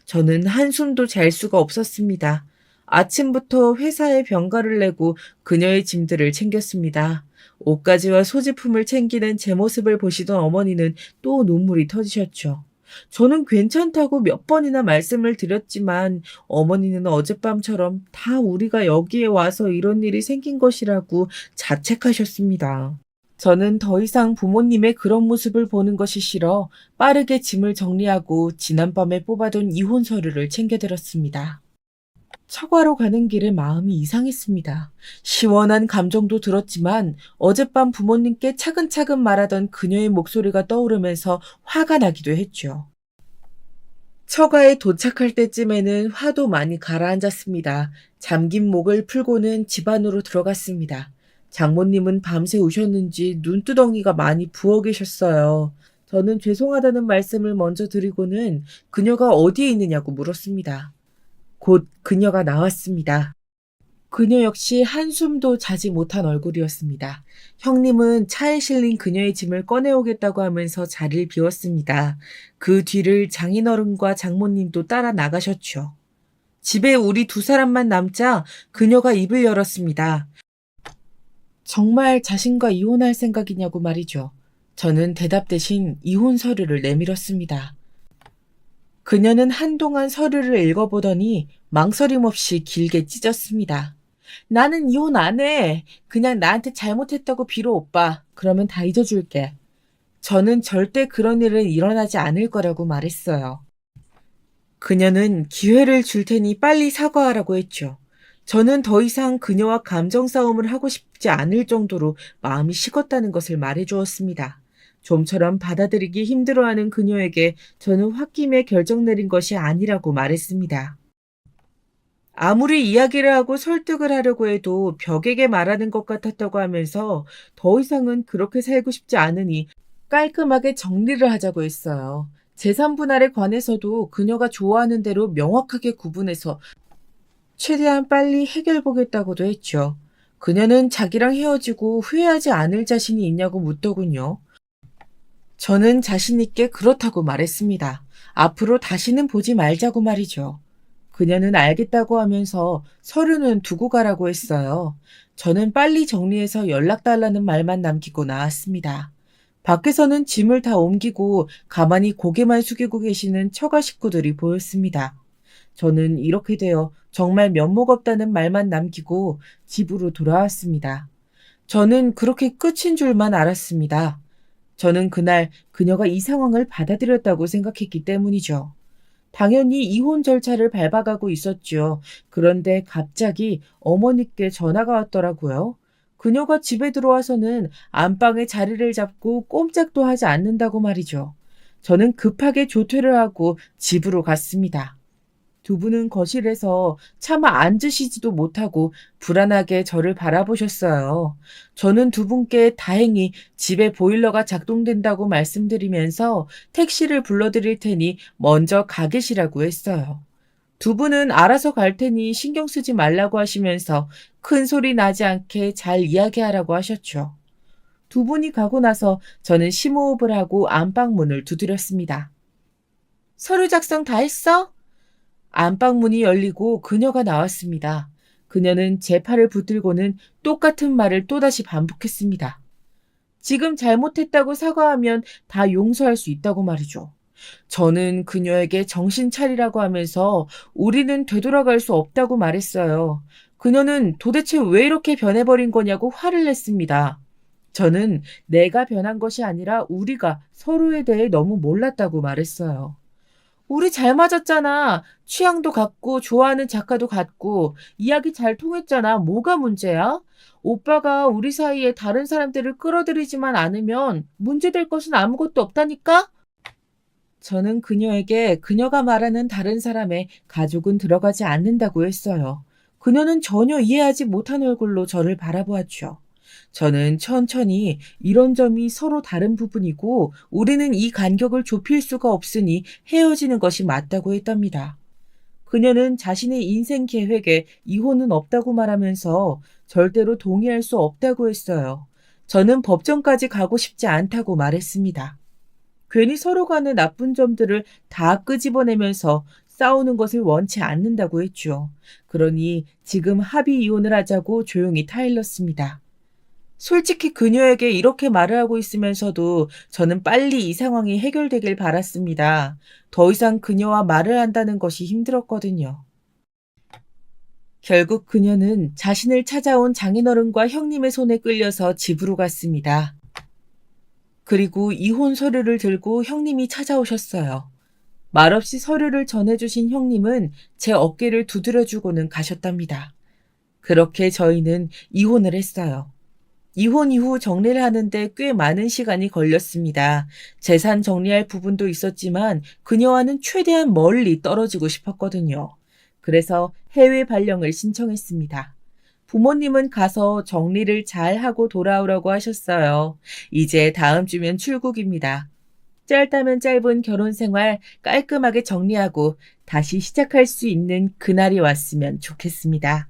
저는 한숨도 잘 수가 없었습니다. 아침부터 회사에 병가를 내고 그녀의 짐들을 챙겼습니다. 옷가지와 소지품을 챙기는 제 모습을 보시던 어머니는 또 눈물이 터지셨죠. 저는 괜찮다고 몇 번이나 말씀을 드렸지만 어머니는 어젯밤처럼 다 우리가 여기에 와서 이런 일이 생긴 것이라고 자책하셨습니다. 저는 더 이상 부모님의 그런 모습을 보는 것이 싫어 빠르게 짐을 정리하고 지난밤에 뽑아둔 이혼 서류를 챙겨들었습니다. 처가로 가는 길에 마음이 이상했습니다. 시원한 감정도 들었지만 어젯밤 부모님께 차근차근 말하던 그녀의 목소리가 떠오르면서 화가 나기도 했죠. 처가에 도착할 때쯤에는 화도 많이 가라앉았습니다. 잠긴 목을 풀고는 집 안으로 들어갔습니다. 장모님은 밤새 우셨는지 눈두덩이가 많이 부어 계셨어요. 저는 죄송하다는 말씀을 먼저 드리고는 그녀가 어디에 있느냐고 물었습니다. 곧 그녀가 나왔습니다. 그녀 역시 한숨도 자지 못한 얼굴이었습니다. 형님은 차에 실린 그녀의 짐을 꺼내오겠다고 하면서 자리를 비웠습니다. 그 뒤를 장인어른과 장모님도 따라 나가셨죠. 집에 우리 두 사람만 남자 그녀가 입을 열었습니다. 정말 자신과 이혼할 생각이냐고 말이죠. 저는 대답 대신 이혼 서류를 내밀었습니다. 그녀는 한동안 서류를 읽어보더니 망설임 없이 길게 찢었습니다. 나는 이혼 안 해. 그냥 나한테 잘못했다고 빌어 오빠. 그러면 다 잊어줄게. 저는 절대 그런 일은 일어나지 않을 거라고 말했어요. 그녀는 기회를 줄 테니 빨리 사과하라고 했죠. 저는 더 이상 그녀와 감정 싸움을 하고 싶지 않을 정도로 마음이 식었다는 것을 말해주었습니다. 좀처럼 받아들이기 힘들어하는 그녀에게 저는 홧김에 결정 내린 것이 아니라고 말했습니다. 아무리 이야기를 하고 설득을 하려고 해도 벽에게 말하는 것 같았다고 하면서 더 이상은 그렇게 살고 싶지 않으니 깔끔하게 정리를 하자고 했어요. 재산 분할에 관해서도 그녀가 좋아하는 대로 명확하게 구분해서 최대한 빨리 해결보겠다고도 했죠. 그녀는 자기랑 헤어지고 후회하지 않을 자신이 있냐고 묻더군요. 저는 자신 있게 그렇다고 말했습니다. 앞으로 다시는 보지 말자고 말이죠. 그녀는 알겠다고 하면서 서류는 두고 가라고 했어요. 저는 빨리 정리해서 연락 달라는 말만 남기고 나왔습니다. 밖에서는 짐을 다 옮기고 가만히 고개만 숙이고 계시는 처가 식구들이 보였습니다. 저는 이렇게 되어 정말 면목 없다는 말만 남기고 집으로 돌아왔습니다. 저는 그렇게 끝인 줄만 알았습니다. 저는 그날 그녀가 이 상황을 받아들였다고 생각했기 때문이죠. 당연히 이혼 절차를 밟아가고 있었죠. 그런데 갑자기 어머니께 전화가 왔더라고요. 그녀가 집에 들어와서는 안방에 자리를 잡고 꼼짝도 하지 않는다고 말이죠. 저는 급하게 조퇴를 하고 집으로 갔습니다. 두 분은 거실에서 차마 앉으시지도 못하고 불안하게 저를 바라보셨어요. 저는 두 분께 다행히 집에 보일러가 작동된다고 말씀드리면서 택시를 불러드릴 테니 먼저 가 계시라고 했어요. 두 분은 알아서 갈 테니 신경 쓰지 말라고 하시면서 큰 소리 나지 않게 잘 이야기하라고 하셨죠. 두 분이 가고 나서 저는 심호흡을 하고 안방 문을 두드렸습니다. 서류 작성 다 했어? 안방 문이 열리고 그녀가 나왔습니다. 그녀는 제 팔을 붙들고는 똑같은 말을 또다시 반복했습니다. 지금 잘못했다고 사과하면 다 용서할 수 있다고 말이죠. 저는 그녀에게 정신 차리라고 하면서 우리는 되돌아갈 수 없다고 말했어요. 그녀는 도대체 왜 이렇게 변해버린 거냐고 화를 냈습니다. 저는 내가 변한 것이 아니라 우리가 서로에 대해 너무 몰랐다고 말했어요. 우리 잘 맞았잖아. 취향도 같고 좋아하는 작가도 같고 이야기 잘 통했잖아. 뭐가 문제야? 오빠가 우리 사이에 다른 사람들을 끌어들이지만 않으면 문제될 것은 아무것도 없다니까? 저는 그녀에게 그녀가 말하는 다른 사람의 가족은 들어가지 않는다고 했어요. 그녀는 전혀 이해하지 못한 얼굴로 저를 바라보았죠. 저는 천천히 이런 점이 서로 다른 부분이고 우리는 이 간격을 좁힐 수가 없으니 헤어지는 것이 맞다고 했답니다. 그녀는 자신의 인생 계획에 이혼은 없다고 말하면서 절대로 동의할 수 없다고 했어요. 저는 법정까지 가고 싶지 않다고 말했습니다. 괜히 서로 간의 나쁜 점들을 다 끄집어내면서 싸우는 것을 원치 않는다고 했죠. 그러니 지금 합의 이혼을 하자고 조용히 타일렀습니다. 솔직히 그녀에게 이렇게 말을 하고 있으면서도 저는 빨리 이 상황이 해결되길 바랐습니다. 더 이상 그녀와 말을 한다는 것이 힘들었거든요. 결국 그녀는 자신을 찾아온 장인어른과 형님의 손에 끌려서 집으로 갔습니다. 그리고 이혼 서류를 들고 형님이 찾아오셨어요. 말없이 서류를 전해주신 형님은 제 어깨를 두드려주고는 가셨답니다. 그렇게 저희는 이혼을 했어요. 이혼 이후 정리를 하는데 꽤 많은 시간이 걸렸습니다. 재산 정리할 부분도 있었지만 그녀와는 최대한 멀리 떨어지고 싶었거든요. 그래서 해외 발령을 신청했습니다. 부모님은 가서 정리를 잘 하고 돌아오라고 하셨어요. 이제 다음 주면 출국입니다. 짧다면 짧은 결혼 생활 깔끔하게 정리하고 다시 시작할 수 있는 그날이 왔으면 좋겠습니다.